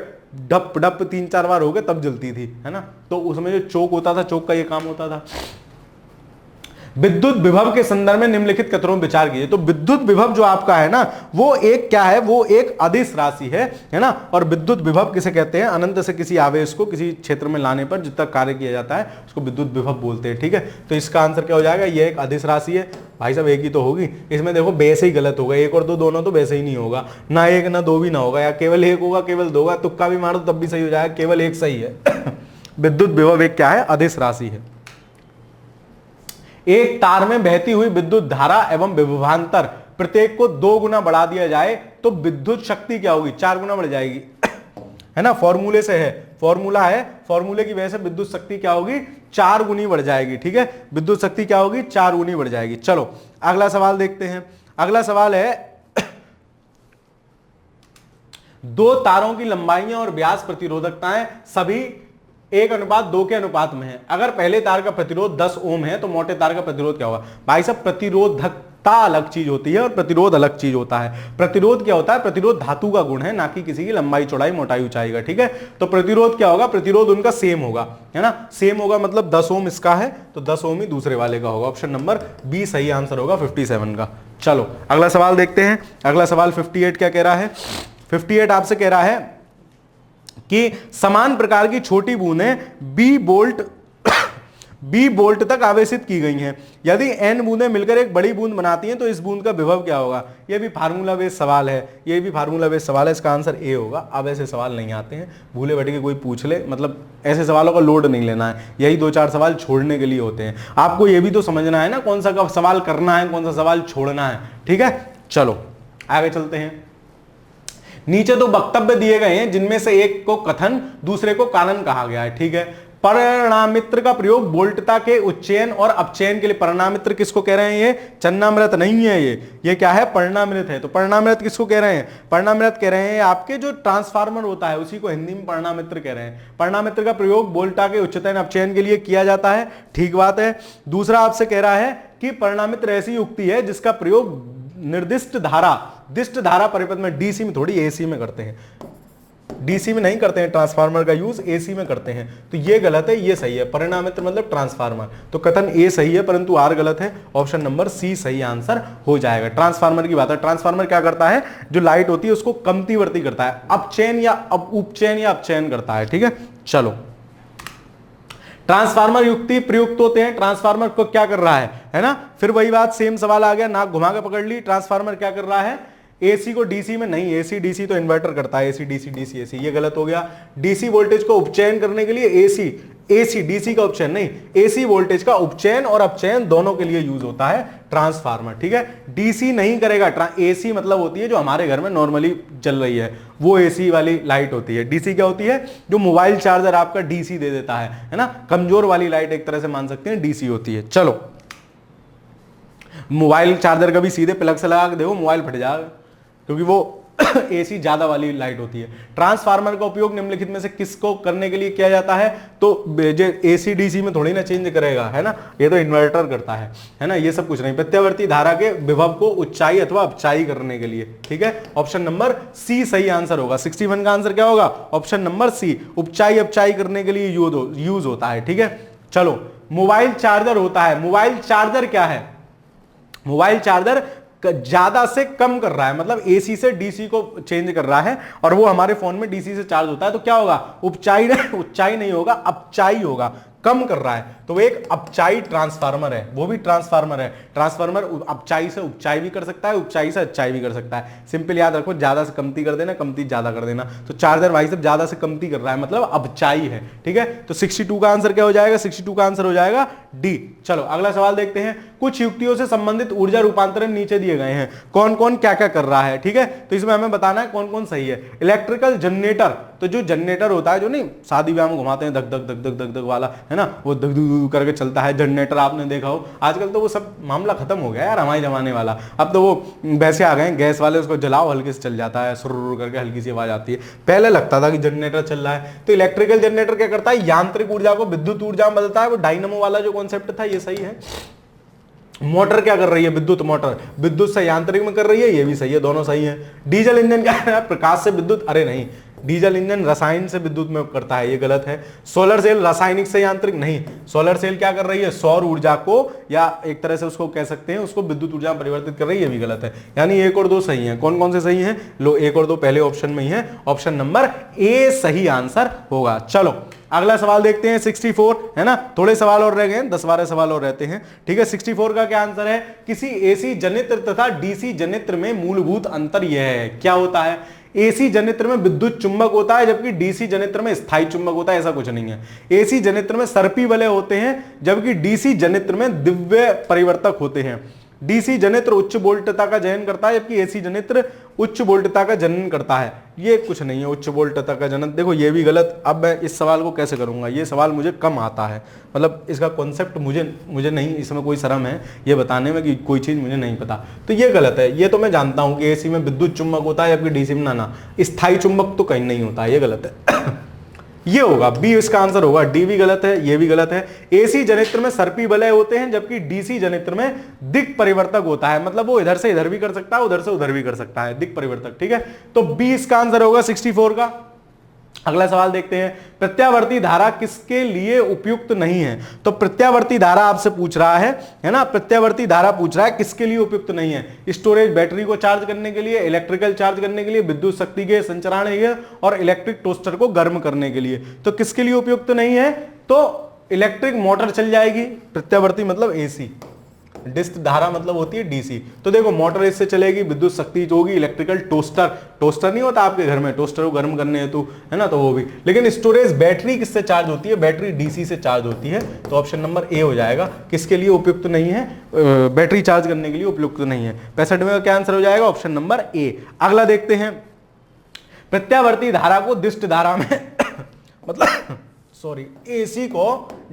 डप डप 3-4 बार हो गए तब जलती थी, है ना। तो उसमें जो चोक होता था, चोक का ये काम होता था। विद्युत विभव के संदर्भ में निम्नलिखित कथनों में विचार कीजिए। तो विद्युत विभव जो आपका है ना, वो एक क्या है, वो एक अदिश राशि है ना। और विद्युत विभव किसे कहते हैं, अनंत से किसी आवेश को किसी क्षेत्र में लाने पर जितना कार्य किया जाता है उसको विद्युत विभव बोलते हैं, ठीक है। तो इसका आंसर क्या हो जाएगा, ये एक अदिश राशि है। भाई साहब एक ही तो होगी, इसमें देखो वैसे ही गलत होगा, एक और दो दोनों तो वैसे ही नहीं होगा, ना एक ना दो भी ना होगा, या केवल एक होगा केवल दो होगा, तुक्का भी मारो तब भी सही हो जाएगा, केवल एक सही है। विद्युत विभव एक क्या है, अदिश राशि है। एक तार में बहती हुई विद्युत धारा एवं विभवांतर प्रत्येक को 2 गुना बढ़ा दिया जाए तो विद्युत शक्ति क्या होगी, 4 गुना बढ़ जाएगी, है ना। फॉर्मूले से है, फॉर्मूला है, फॉर्मूले की वजह से विद्युत शक्ति क्या होगी, 4 गुनी बढ़ जाएगी, ठीक है। विद्युत शक्ति क्या होगी, 4 गुनी बढ़ जाएगी। चलो अगला सवाल देखते हैं। अगला सवाल है, 2 तारों की लंबाइयां और व्यास प्रतिरोधकताएं सभी 1:2 के अनुपात में है। अगर पहले तार का प्रतिरोध 10 ओम है तो मोटे तार का प्रतिरोध क्या होगा। भाई साहब प्रतिरोधकता अलग चीज होती है और प्रतिरोध अलग चीज होता है। प्रतिरोध क्या होता है, प्रतिरोध धातु का गुण है, ना कि किसी की लंबाई चौड़ाई मोटाई ऊंचाई का, ठीक है। तो प्रतिरोध क्या होगा, प्रतिरोध उनका सेम होगा, है ना, सेम होगा, मतलब 10 ओम इसका है तो 10 ओम ही दूसरे वाले का होगा। ऑप्शन नंबर बी सही आंसर होगा 57 का। चलो अगला सवाल देखते हैं। अगला सवाल 58 क्या कह रहा है, 58 आपसे कह रहा है कि समान प्रकार की छोटी बूंदें बी बोल्ट तक आवेशित की गई हैं। यदि n बूंदें मिलकर एक बड़ी बूंद बनाती हैं तो इस बूंद का विभव क्या होगा। यह भी फार्मूला बेस्ड सवाल है, ये भी फार्मूला बेस्ड सवाल है, इसका आंसर ए होगा। अब ऐसे सवाल नहीं आते हैं, भूले बैठे के कोई पूछ ले, मतलब ऐसे सवालों का लोड नहीं लेना है, यही 2-4 सवाल छोड़ने के लिए होते हैं। आपको ये भी तो समझना है ना कौन सा सवाल करना है, कौन सा सवाल छोड़ना है, ठीक है। चलो आगे चलते हैं। नीचे 2 वक्तव्य दिए गए हैं जिनमें से एक को कथन दूसरे को कारण कहा गया है, ठीक है। परिणामित्र का प्रयोग वोल्टता के उच्चयन और अपचयन के लिए, परिणामित्र किसको कह रहे हैं, ये चन्नामृत नहीं है, ये क्या है, परिणामित्र है। तो परिणामित्र किसको कह रहे हैं, परिणामित्र कह रहे हैं आपके जो ट्रांसफार्मर होता है उसी को हिंदी में परिणामित्र कह रहे हैं। परिणामित्र का प्रयोग वोल्टता के उच्चतन अपचयन के लिए किया जाता है, ठीक बात है। दूसरा आपसे कह रहा है कि परिणामित्र ऐसी युक्ति है जिसका प्रयोग निर्दिष्ट धारा, दिष्ट धारा परिपथ में डीसी में थोड़ी एसी में करते हैं। डीसी में नहीं करते हैं ट्रांसफार्मर का यूज, एसी में करते हैं। तो ये गलत है, ये सही है। परिणामित्र मतलब ट्रांसफार्मर, तो कथन ए सही है परंतु आर गलत है। ऑप्शन नंबर सी सही आंसर हो जाएगा। ट्रांसफार्मर की बात है, ट्रांसफार्मर क्या करता है, जो लाइट होती है उसको कमतीवर्ती करता है, अपचयन या उपचयन या अपचयन करता है। ठीक है, चलो ट्रांसफार्मर युक्ति प्रयुक्त होते हैं, ट्रांसफार्मर को क्या कर रहा है ना, फिर वही बात, सेम सवाल आ गया, नाक घुमा के पकड़ ली। ट्रांसफार्मर क्या कर रहा है, एसी को डीसी में नहीं, एसी डीसी तो इन्वर्टर करता है, एसी डीसी डीसी एसी, ये गलत हो गया। डीसी वोल्टेज को उपचयन करने के लिए एसी डीसी का उपचयन नहीं, एसी वोल्टेज का उपचयन और अपचयन दोनों के लिए यूज होता है ट्रांसफार्मर। ठीक है, डीसी नहीं करेगा, एसी मतलब होती है जो हमारे घर में नॉर्मली चल रही है, वो एसी वाली लाइट होती है। डीसी क्या होती है, जो मोबाइल चार्जर आपका डीसी दे देता है ना, कमजोर वाली लाइट एक तरह से मान सकते हैं, डीसी होती है। चलो मोबाइल चार्जर कभी सीधे प्लग से लगा के देखो, मोबाइल फट जाएगा, क्योंकि वो एसी ज्यादा वाली लाइट होती है। ट्रांसफार्मर का उपयोग निम्नलिखित में से किसको करने के लिए किया जाता है, तो एसी डीसी में थोड़ी ना चेंज करेगा, है ना, ये तो इन्वर्टर करता है ना, ये सब कुछ नहीं। प्रत्यावर्ती धारा के विभव को उच्चाई अथवा अपचाई करने के लिए। ठीक है, ऑप्शन नंबर सी सही आंसर होगा। 61 का आंसर क्या होगा, ऑप्शन नंबर सी, उपचाई अपचाई करने के लिए यूज होता है। ठीक है, चलो मोबाइल चार्जर होता है, मोबाइल चार्जर क्या है, मोबाइल चार्जर ज्यादा से कम कर रहा है, मतलब एसी से डीसी को चेंज कर रहा है, और वो हमारे फोन में डीसी से चार्ज होता है, तो क्या होगा, उच्चाई नहीं होगा, अपचाई होगा, कम कर रहा है, तो वो एक अपचाई ट्रांसफार्मर है, वो भी ट्रांसफार्मर है। ट्रांसफार्मर अपचाई से उपचाई भी कर सकता है, उपचाई से अच्छाई भी कर सकता है। सिंपल याद रखो, ज्यादा से कमती कर देना, कमती ज्यादा कर देना। तो चार्जर भाई साहब ज्यादा से कमती कर रहा है, मतलब अपचाई है। ठीक है, तो 62 का आंसर क्या हो जाएगा, 62 का आंसर हो जाएगा डी। चलो अगला सवाल देखते हैं। कुछ युक्तियों से संबंधित ऊर्जा रूपांतरण नीचे दिए गए हैं, कौन कौन क्या क्या कर रहा है। ठीक है, तो इसमें हमें बताना है कौन कौन सही है। इलेक्ट्रिकल जनरेटर, तो जो जनरेटर होता है, जो नहीं शादी ब्याह में घुमाते हैं, धक धक धक धक धक धक वाला, है ना, वो धक धक करके चलता है जनरेटर, आपने देखा हो। आजकल तो वो सब मामला खत्म हो गया यार, हमारे जमाने वाला। अब तो वो वैसे आ गए गैस वाले, उसको जलाओ हल्के से चल जाता है, सुर करके हल्की सी आवाज आती है। पहले लगता था कि जनरेटर चल रहा है। तो इलेक्ट्रिकल जनरेटर क्या करता है, यांत्रिक ऊर्जा को विद्युत ऊर्जा में बदलता है, वो डायनामो वाला जो कॉन्सेप्ट था, ये सही है। मोटर क्या कर रही है, विद्युत मोटर विद्युत से यांत्रिक में कर रही है, ये भी सही है, दोनों सही है। डीजल इंजन क्या है, प्रकाश से विद्युत, अरे नहीं, डीजल इंजन रसायन से विद्युत में करता है, ये गलत है। सोलर सेल रासायनिक से यांत्रिक नहीं, सोलर सेल क्या कर रही है, सौर ऊर्जा को, या एक तरह से उसको कह सकते हैं, उसको विद्युत ऊर्जा में परिवर्तित कर रही है, ये भी गलत है। यानी एक और दो सही है। कौन कौन से सही है, लो एक और दो पहले ऑप्शन में ही है, ऑप्शन नंबर ए सही आंसर होगा। चलो अगला सवाल देखते हैं। 64 है ना, थोड़े सवाल और रह गए, 10-12 सवाल और रहते हैं। ठीक है, 64 का क्या आंसर है, किसी एसी जनित्र तथा डीसी जनित्र में मूलभूत अंतर यह है, क्या होता है, एसी जनित्र में विद्युत चुंबक होता है, जबकि डीसी जनित्र में स्थायी चुंबक होता है, ऐसा कुछ नहीं है। एसी जनित्र में सर्पी वलय होते हैं, जबकि डीसी जनित्र में दिव्य परिवर्तक होते हैं। डीसी जनित्र उच्च वोल्टता का जनन करता है, जबकि एसी जनित्र उच्च वोल्टता का जनन करता है, ये कुछ नहीं है उच्च वोल्टता का जनन। देखो ये भी गलत। अब मैं इस सवाल को कैसे करूंगा, ये सवाल मुझे कम आता है, मतलब इसका कॉन्सेप्ट मुझे नहीं, इसमें कोई शर्म है ये बताने में कि कोई चीज मुझे नहीं पता, तो ये गलत है। ये तो मैं जानता हूं कि एसी में विद्युत चुंबक होता है, जबकि डीसी में ना स्थायी चुंबक तो कहीं नहीं होता, ये गलत है। ये होगा बी, इसका आंसर होगा। डी भी गलत है, ये भी गलत है। एसी जनित्र में सर्पी वलय होते हैं, जबकि डीसी जनित्र में दिक् परिवर्तक होता है, मतलब वो इधर से इधर भी कर सकता है, उधर से उधर भी कर सकता है, दिक् परिवर्तक। ठीक है, तो बी इसका आंसर होगा 64 का। अगला सवाल देखते हैं। प्रत्यावर्ती धारा किसके लिए उपयुक्त नहीं है, तो प्रत्यावर्ती धारा आपसे पूछ रहा है ना, प्रत्यावर्ती धारा पूछ रहा है किसके लिए उपयुक्त नहीं है। स्टोरेज बैटरी को चार्ज करने के लिए, इलेक्ट्रिकल चार्ज करने के लिए, विद्युत शक्ति के संचरण के लिए, और इलेक्ट्रिक टोस्टर को गर्म करने के लिए। तो किसके लिए उपयुक्त नहीं है, तो इलेक्ट्रिक मोटर चल जाएगी। प्रत्यावर्ती मतलब एसी, डिस्क धारा मतलब होती है डीसी। तो देखो मोटर इससे चलेगी, विद्युत शक्ति जो होगी, इलेक्ट्रिकल टोस्टर नहीं होता आपके घर में, टोस्टर को गर्म करने हेतु, है ना, तो वो भी। लेकिन स्टोरेज बैटरी किससे चार्ज होती है, बैटरी डीसी से चार्ज होती है, तो ऑप्शन नंबर ए हो जाएगा। किसके लिए उपयुक्त नहीं है, बैटरी चार्ज करने के लिए उपयुक्त नहीं है। 65 में क्या आंसर हो जाएगा, ऑप्शन नंबर ए। अगला देखते हैं। प्रत्यावर्ती धारा को दिष्ट धारा में मतलब सॉरी, एसी को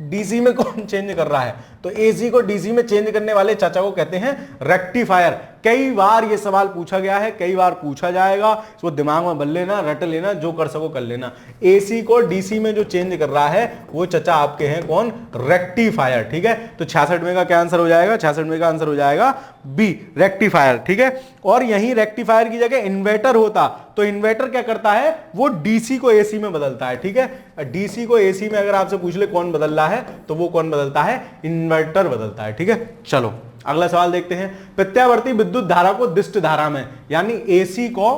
डीसी में कौन चेंज कर रहा है, तो एसी को डीसी में चेंज करने वाले चाचा को कहते हैं रेक्टिफायर। कई बार ये सवाल पूछा गया है, कई बार पूछा जाएगा, इसको दिमाग में बल लेना, रट लेना, जो कर सको कर लेना। एसी को डीसी में जो चेंज कर रहा है वो चचा आपके हैं कौन, रेक्टिफायर। ठीक है, तो 66 में का क्या आंसर हो जाएगा, 66 में का आंसर हो जाएगा बी, रेक्टिफायर। ठीक है, और यही रेक्टिफायर की जगह इन्वर्टर होता तो इन्वर्टर क्या करता है, वो डीसी को एसी में बदलता है। ठीक है, डीसी को एसी में अगर आपसे पूछ ले कौन बदल रहा है, तो वो कौन बदलता है, इन्वर्टर बदलता है। ठीक है, चलो अगला सवाल देखते हैं। प्रत्यावर्ती विद्युत धारा को दिष्ट धारा में, यानी एसी को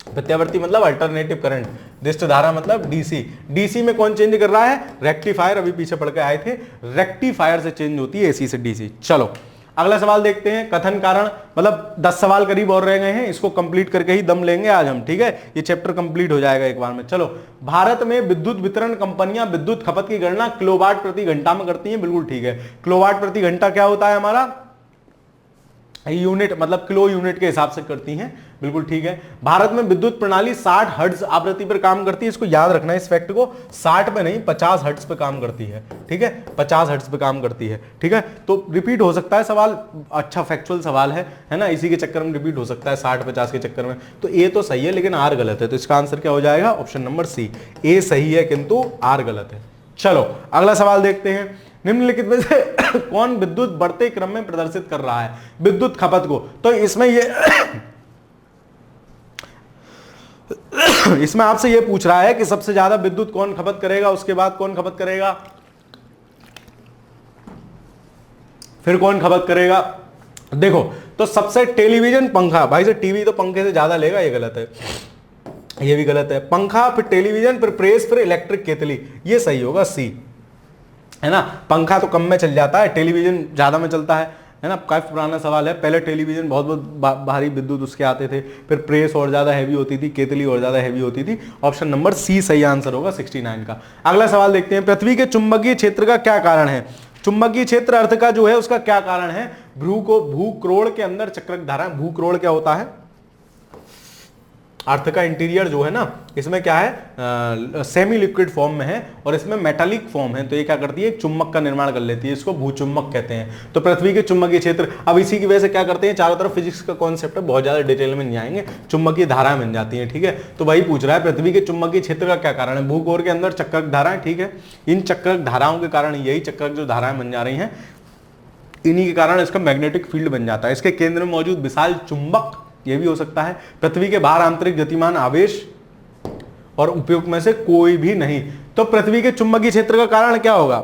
प्रत्यावर्ती मतलब अल्टरनेटिव करंट, दिष्ट धारा मतलब डीसी, डीसी में कौन चेंज कर रहा है, रेक्टिफायर। अभी पीछे पढ़ के आए थे, रेक्टिफायर से चेंज होती है एसी से डीसी। चलो अगला सवाल देखते हैं। कथन कारण, मतलब 10 सवाल करीब और रह गए हैं, इसको कंप्लीट करके ही दम लेंगे आज हम। ठीक है, ये चैप्टर कंप्लीट हो जाएगा एक बार में। चलो, भारत में विद्युत वितरण कंपनियां विद्युत खपत की गणना किलोवाट प्रति घंटा में करती हैं। बिल्कुल ठीक है, किलोवाट प्रति घंटा क्या होता है हमारा, यूनिट, मतलब किलो यूनिट के हिसाब से करती हैं। बिल्कुल ठीक है। भारत में विद्युत प्रणाली 60 हर्ट्ज आवृत्ति पर काम करती है। इसको याद रखना है इस फैक्ट को, 60 पे नहीं 50 हर्ट्ज पे काम करती है। ठीक है, 50 हर्ट्ज पे काम करती है। ठीक है, तो रिपीट हो सकता है सवाल, अच्छा फैक्चुअल सवाल है ना, इसी के चक्कर में रिपीट हो सकता है 60-50 के चक्कर में। तो ए तो सही है लेकिन आर गलत है, तो इसका आंसर क्या हो जाएगा, ऑप्शन नंबर सी। ए सही है किंतु आर गलत है। चलो अगला सवाल देखते हैं। निम्नलिखित में से कौन विद्युत बढ़ते क्रम में प्रदर्शित कर रहा है विद्युत खपत को, तो इसमें ये इसमें आपसे ये पूछ रहा है कि सबसे ज्यादा विद्युत कौन खपत करेगा, उसके बाद कौन खपत करेगा, फिर कौन खपत करेगा। देखो तो सबसे टेलीविजन पंखा, भाई से टीवी तो पंखे से ज्यादा लेगा, ये गलत है, ये भी गलत है। पंखा फिर टेलीविजन फिर प्रेस फिर इलेक्ट्रिक केतली, ये सही होगा सी, है ना। पंखा तो कम में चल जाता है, टेलीविजन ज्यादा में चलता है ना। काफी पुराना सवाल है, पहले टेलीविजन बहुत भारी विद्युत उसके आते थे, फिर प्रेस और ज्यादा हैवी होती थी, केतली और ज्यादा हैवी होती थी। ऑप्शन नंबर सी सही आंसर होगा 69 का। अगला सवाल देखते हैं। पृथ्वी के चुंबकीय क्षेत्र का क्या कारण है, चुंबकीय क्षेत्र अर्थ का जो है उसका क्या कारण है, भूक्रोड़ के अंदर चक्र धारा। भूक्रोड़ क्या होता है, अर्थ का इंटीरियर जो है ना, इसमें क्या है, सेमी लिक्विड फॉर्म में है और इसमें मेटालिक फॉर्म है, तो ये क्या करती है, एक चुंबक का निर्माण कर लेती है, इसको भूचुंबक कहते हैं। तो पृथ्वी के चुंबकीय क्षेत्र, अब इसी की वजह से क्या करते हैं, चारों तरफ फिजिक्स का कॉन्सेप्ट है, बहुत ज्यादा डिटेल में नहीं आएंगे, चुंबकीय धाराएं बन जाती है। ठीक है, तो वही पूछ रहा है पृथ्वी के चुंबकीय क्षेत्र का क्या कारण है, भूकोर के अंदर चक्कर धाराएं। ठीक है, इन चक्कर धाराओं के कारण, यही चक्कर जो धाराएं बन जा रही हैं, इन्हीं के कारण इसका मैग्नेटिक फील्ड बन जाता है। इसके केंद्र में मौजूद विशाल चुंबक, ये भी हो सकता है। पृथ्वी के बाहर आंतरिक गतिमान आवेश और उपयोग में से कोई भी नहीं। तो पृथ्वी के चुंबकीय क्षेत्र का कारण क्या होगा,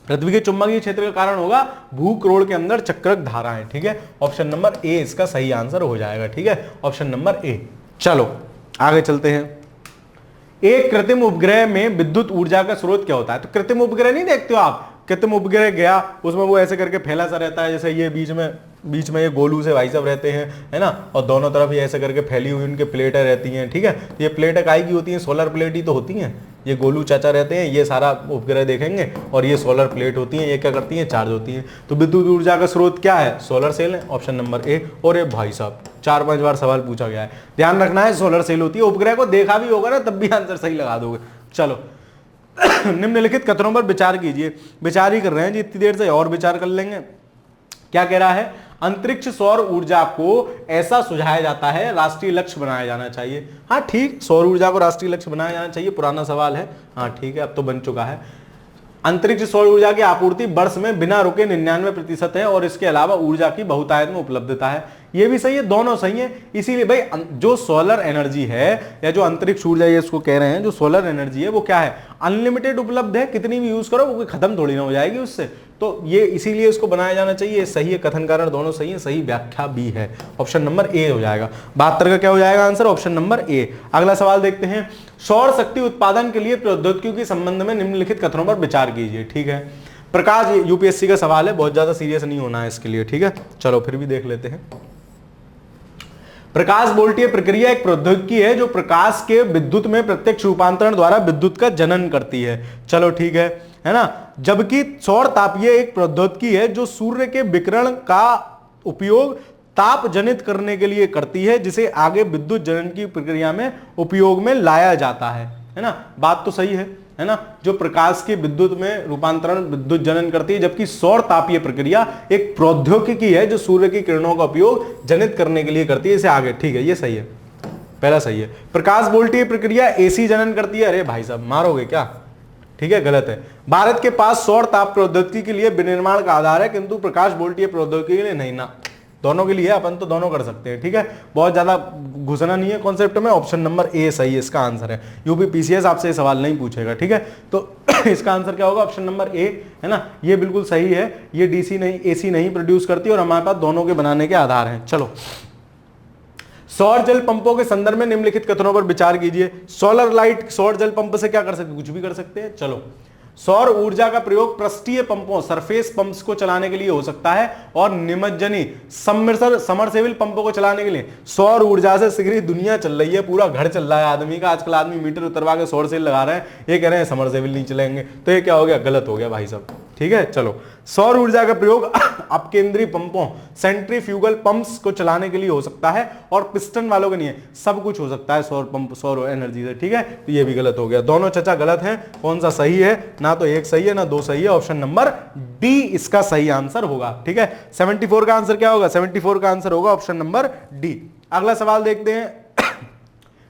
पृथ्वी के चुंबकीय क्षेत्र का कारण होगा भूक्रोड़ के अंदर चक्र धाराएं। ठीक है, ऑप्शन नंबर ए इसका सही आंसर हो जाएगा। ठीक है, ऑप्शन नंबर ए। चलो आगे चलते हैं। एक कृत्रिम उपग्रह में विद्युत ऊर्जा का स्रोत क्या होता है, तो कृत्रिम उपग्रह नहीं देखते हो आप, कृत्रिम उपग्रह गया, उसमें वो ऐसे करके फैला सा रहता है, जैसे ये बीच में ये गोलू से भाई साहब रहते हैं, है ना, और दोनों तरफ ये ऐसे करके फैली हुई उनके प्लेटें रहती हैं। ठीक है, ये प्लेटें काहे की होती हैं, सोलर प्लेट ही तो होती हैं। ये गोलू चाचा रहते हैं, ये सारा उपग्रह देखेंगे, और ये सोलर प्लेट होती हैं, ये क्या करती हैं, चार्ज होती हैं। तो विद्युत ऊर्जा का स्रोत क्या है, सोलर सेल है, ऑप्शन नंबर ए। और ये भाई साहब 4-5 बार सवाल पूछा गया है, ध्यान रखना है, सोलर सेल होती है। उपग्रह को देखा भी होगा ना, तब भी आंसर सही लगा दोगे। चलो निम्नलिखित कथनों पर विचार कीजिए। विचार ही कर रहे हैं जी, इतनी देर से और विचार कर लेंगे। क्या कह रहा है, अंतरिक्ष सौर ऊर्जा को ऐसा सुझाया जाता है राष्ट्रीय लक्ष्य बनाया जाना चाहिए। हाँ ठीक, सौर ऊर्जा को राष्ट्रीय लक्ष्य बनाया जाना चाहिए, पुराना सवाल है, हाँ ठीक है, अब तो बन चुका है। अंतरिक्ष सौर ऊर्जा की आपूर्ति वर्ष में बिना रुके 99% है और इसके अलावा ऊर्जा की बहुतायत में उपलब्धता है। ये भी सही है, दोनों सही है। इसीलिए भाई जो सोलर एनर्जी है या जो अंतरिक्ष ऊर्जा ये इसको कह रहे हैं, जो सोलर एनर्जी है वो क्या है, अनलिमिटेड उपलब्ध है, कितनी भी यूज करो वो कोई खत्म थोड़ी ना हो जाएगी उससे। तो ये इसीलिए इसको बनाया जाना चाहिए, सही है, कथन कारण दोनों सही है, सही व्याख्या भी है, ऑप्शन नंबर ए हो जाएगा। 72 का क्या हो जाएगा आंसर, ऑप्शन नंबर ए। अगला सवाल देखते हैं। सौर शक्ति उत्पादन के लिए प्रौद्योगिकी के संबंध में निम्नलिखित कथनों पर विचार कीजिए। ठीक है, प्रकाश, यूपीएससी का सवाल है, बहुत ज्यादा सीरियस नहीं होना है इसके लिए। ठीक है, चलो फिर भी देख लेते हैं। प्रकाश वोल्टीय प्रक्रिया एक प्रौद्योगिकी है जो प्रकाश के विद्युत में प्रत्यक्ष रूपांतरण द्वारा विद्युत का जनन करती है। चलो ठीक है ना। जबकि सौर तापीय एक प्रौद्योगिकी है जो सूर्य के विकिरण का उपयोग ताप जनित करने के लिए करती है, जिसे आगे विद्युत जनन की प्रक्रिया में उपयोग में लाया जाता है ना। बात तो सही है, है ना, जो प्रकाश के विद्युत में रूपांतरण विद्युत जनन करती है, जबकि सौर तापीय प्रक्रिया एक प्रौद्योगिकी है जो सूर्य की किरणों का उपयोग जनित करने के लिए करती है। इसे आगे, ठीक है, ये सही है, पहला सही है। प्रकाश वोल्टीय प्रक्रिया एसी जनन करती है। अरे भाई साहब मारोगे क्या, ठीक है, गलत है। भारत के पास सौर ताप प्रौद्योगिकी के लिए विनिर्माण का आधार है, किंतु प्रकाश वोल्टीय प्रौद्योगिकी के लिए नहीं ना। दोनों के लिए अपन तो दोनों कर सकते हैं, ठीक है, बहुत ज्यादा घुसना नहीं है कॉन्सेप्ट में। ऑप्शन नंबर ए सही है, इसका आंसर है। यूपी पीसीएस आपसे सवाल नहीं पूछेगा, ठीक है, तो इसका आंसर क्या होगा, ऑप्शन नंबर ए, है ना, ये बिल्कुल सही है। ये डीसी नहीं, एसी नहीं प्रोड्यूस करती और हमारे पास दोनों के बनाने के आधार हैं। चलो, सौर जल पंपों के संदर्भ में निम्नलिखित कथनों पर विचार कीजिए। सोलर लाइट सौर जल पंप से क्या कर सकते, कुछ भी कर सकते हैं। चलो, सौर ऊर्जा का प्रयोग पृष्ठीय पंपों सरफेस पंप्स को चलाने के लिए हो सकता है और निमज्जनी समरसेबल पंपों को चलाने के लिए। सौर ऊर्जा से शीघ्र दुनिया चल रही है, पूरा घर चल रहा है आदमी का। आजकल आदमी मीटर उतरवा के सौर सेल लगा रहे हैं, ये कह रहे हैं समरसेबल नहीं चलेंगे, तो ये क्या हो गया, गलत हो गया भाई साहब, ठीक है। चलो, सौर ऊर्जा का प्रयोग अपकेंद्री पंपों सेंट्रीफ्यूगल पंप्स को चलाने के लिए हो सकता है और पिस्टन वालों के लिए सब कुछ हो सकता है सौर पंप, सौर एनर्जी से, ठीक है, तो ये भी गलत हो गया। दोनों चचा गलत हैं। कौन सा सही है, ना तो एक सही है ना दो सही है। ऑप्शन नंबर डी इसका सही आंसर होगा, ठीक है। 74 का आंसर क्या होगा, 74 का आंसर होगा ऑप्शन नंबर डी। अगला सवाल देखते हैं,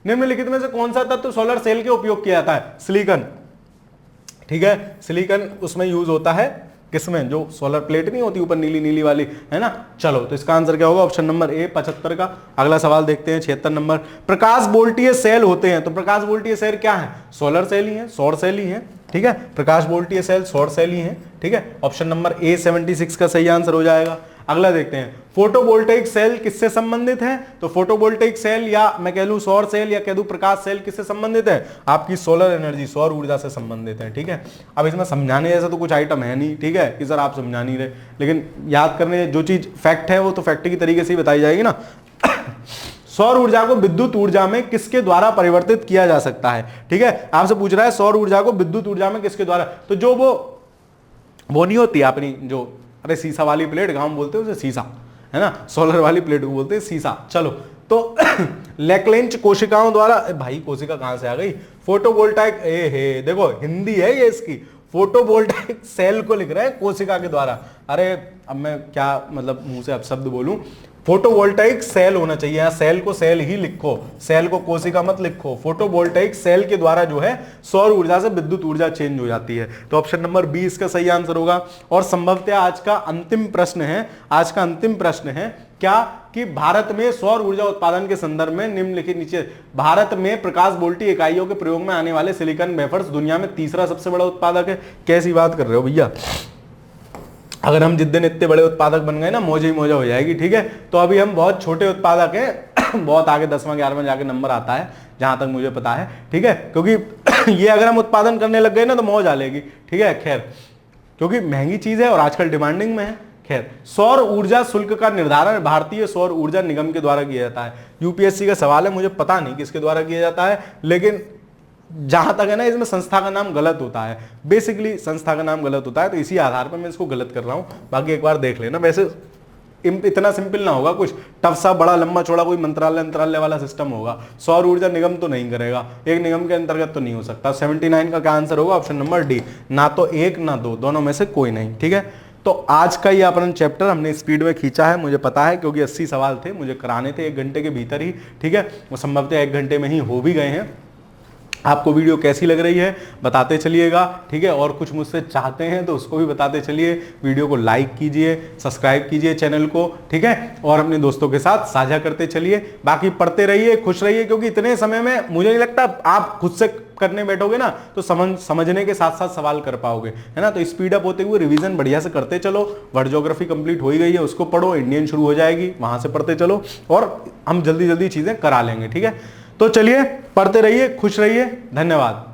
निम्नलिखित में से कौन सा तत्व सोलर सेल के उपयोग किया जाता है, सिलिकॉन, ठीक है, सिलिकॉन उसमें यूज होता है, किसमें, जो सोलर प्लेट नहीं होती ऊपर नीली नीली वाली, है ना। चलो, तो इसका आंसर क्या होगा, ऑप्शन नंबर ए 75 का। अगला सवाल देखते हैं 76 नंबर, प्रकाश वोल्टीय सेल होते हैं, तो प्रकाश वोल्टीय सेल क्या है, सोलर सेल ही है, सौर सेल ही है, ठीक है, प्रकाश वोल्टीय सेल सौर सेल ही है, ठीक है। ऑप्शन नंबर ए 76 का सही आंसर हो जाएगा। अगला देखते हैं, फोटोवोल्टेइक सेल किससे संबंधित है, तो फोटोवोल्टेइक सेल या मैं कह लूं सौर सेल या कह दूं प्रकाश सेल किससे संबंधित है, आपकी सोलर एनर्जी, सौर ऊर्जा से संबंधित है, ठीक है। अब इसमें समझाने जैसा तो कुछ आइटम है नहीं, ठीक है, कि सर आप समझा नहीं रहे, लेकिन याद करने जो चीज फैक्ट है वो तो फैक्ट की तरीके से ही बताई जाएगी ना। सौर ऊर्जा को विद्युत ऊर्जा में किसके द्वारा परिवर्तित किया जा सकता है, ठीक है, आपसे पूछ रहा है सौर ऊर्जा को विद्युत ऊर्जा में किसके द्वारा, तो जो वो नहीं होती अपनी जो, अरे शीशा वाली प्लेट, गांव में बोलते हैं उसे शीशा, है ना, सोलर वाली प्लेट को बोलते हैं शीशा। चलो, तो लेक्लेंच कोशिकाओं द्वारा, भाई कोशिका कहां से आ गई, फोटोवोल्टाइक, हे देखो हिंदी है ये इसकी, फोटोवोल्टाइक सेल को लिख रहे हैं कोशिका के द्वारा। अरे अब मैं क्या मतलब मुंह से अब शब्द बोलूं, फोटोवोल्टाइक सेल होना चाहिए, यहाँ सेल को सेल ही लिखो, सेल को कोशिका मत लिखो। फोटोवोल्टाइक सेल के द्वारा जो है सौर ऊर्जा से विद्युत ऊर्जा चेंज हो जाती है, तो ऑप्शन नंबर बी इसका सही आंसर होगा। और संभवतः आज का अंतिम प्रश्न है, आज का अंतिम प्रश्न है क्या, कि भारत में सौर ऊर्जा उत्पादन के संदर्भ में निम्नलिखित नीचे, भारत में प्रकाश वोल्टी इकाइयों के प्रयोग में आने वाले सिलिकॉन वेफर्स दुनिया में तीसरा सबसे बड़ा उत्पादक है। कैसी बात कर रहे हो भैया, अगर हम जिस दिन इतने बड़े उत्पादक बन गए ना, मौज ही मौजा हो जाएगी, ठीक है। तो अभी हम बहुत छोटे उत्पादक हैं, बहुत आगे 10वां 11वां जाके नंबर आता है जहां तक मुझे पता है, ठीक है, क्योंकि ये अगर हम उत्पादन करने लग गए ना तो मौज आ लेगी, ठीक है। खैर, क्योंकि महंगी चीज है और आजकल डिमांडिंग में है। खैर, सौर ऊर्जा शुल्क का निर्धारण भारतीय सौर ऊर्जा निगम के द्वारा किया जाता है। यूपीएससी का सवाल है, मुझे पता नहीं किसके द्वारा किया जाता है, लेकिन जहां तक है ना इसमें संस्था का नाम गलत होता है, बेसिकली संस्था का नाम गलत होता है, तो इसी आधार पर मैं इसको गलत कर रहा हूं। बाकी एक बार देख लेना, वैसे इतना सिंपल ना होगा, कुछ टफ सा बड़ा लंबा चौड़ा कोई मंत्रालय वाला सिस्टम होगा। सौर ऊर्जा निगम तो नहीं करेगा, एक निगम के अंतर्गत तो नहीं हो सकता। 79 का क्या आंसर होगा, ऑप्शन नंबर डी, ना तो एक ना दो, दोनों में से कोई नहीं, ठीक है। तो आज का ये अपन चैप्टर हमने स्पीड में खींचा है, मुझे पता है, क्योंकि 80 सवाल थे, मुझे कराने थे 1 घंटे के भीतर ही, ठीक है, वो संभवतः 1 घंटे में ही हो भी गए हैं। आपको वीडियो कैसी लग रही है बताते चलिएगा, ठीक है, और कुछ मुझसे चाहते हैं तो उसको भी बताते चलिए। वीडियो को लाइक कीजिए, सब्सक्राइब कीजिए चैनल को, ठीक है, और अपने दोस्तों के साथ साझा करते चलिए। बाकी पढ़ते रहिए, खुश रहिए, क्योंकि इतने समय में मुझे नहीं लगता आप खुद से करने बैठोगे ना तो समझने के साथ साथ सवाल कर पाओगे, है ना। तो स्पीड अप होते हुए रिवीजन बढ़िया से करते चलो। वर्ल्ड ज्योग्राफी कंप्लीट हो ही गई है, उसको पढ़ो, इंडियन शुरू हो जाएगी, वहां से पढ़ते चलो और हम जल्दी जल्दी चीजें करा लेंगे, ठीक है। तो चलिए पढ़ते रहिए, खुश रहिए, धन्यवाद।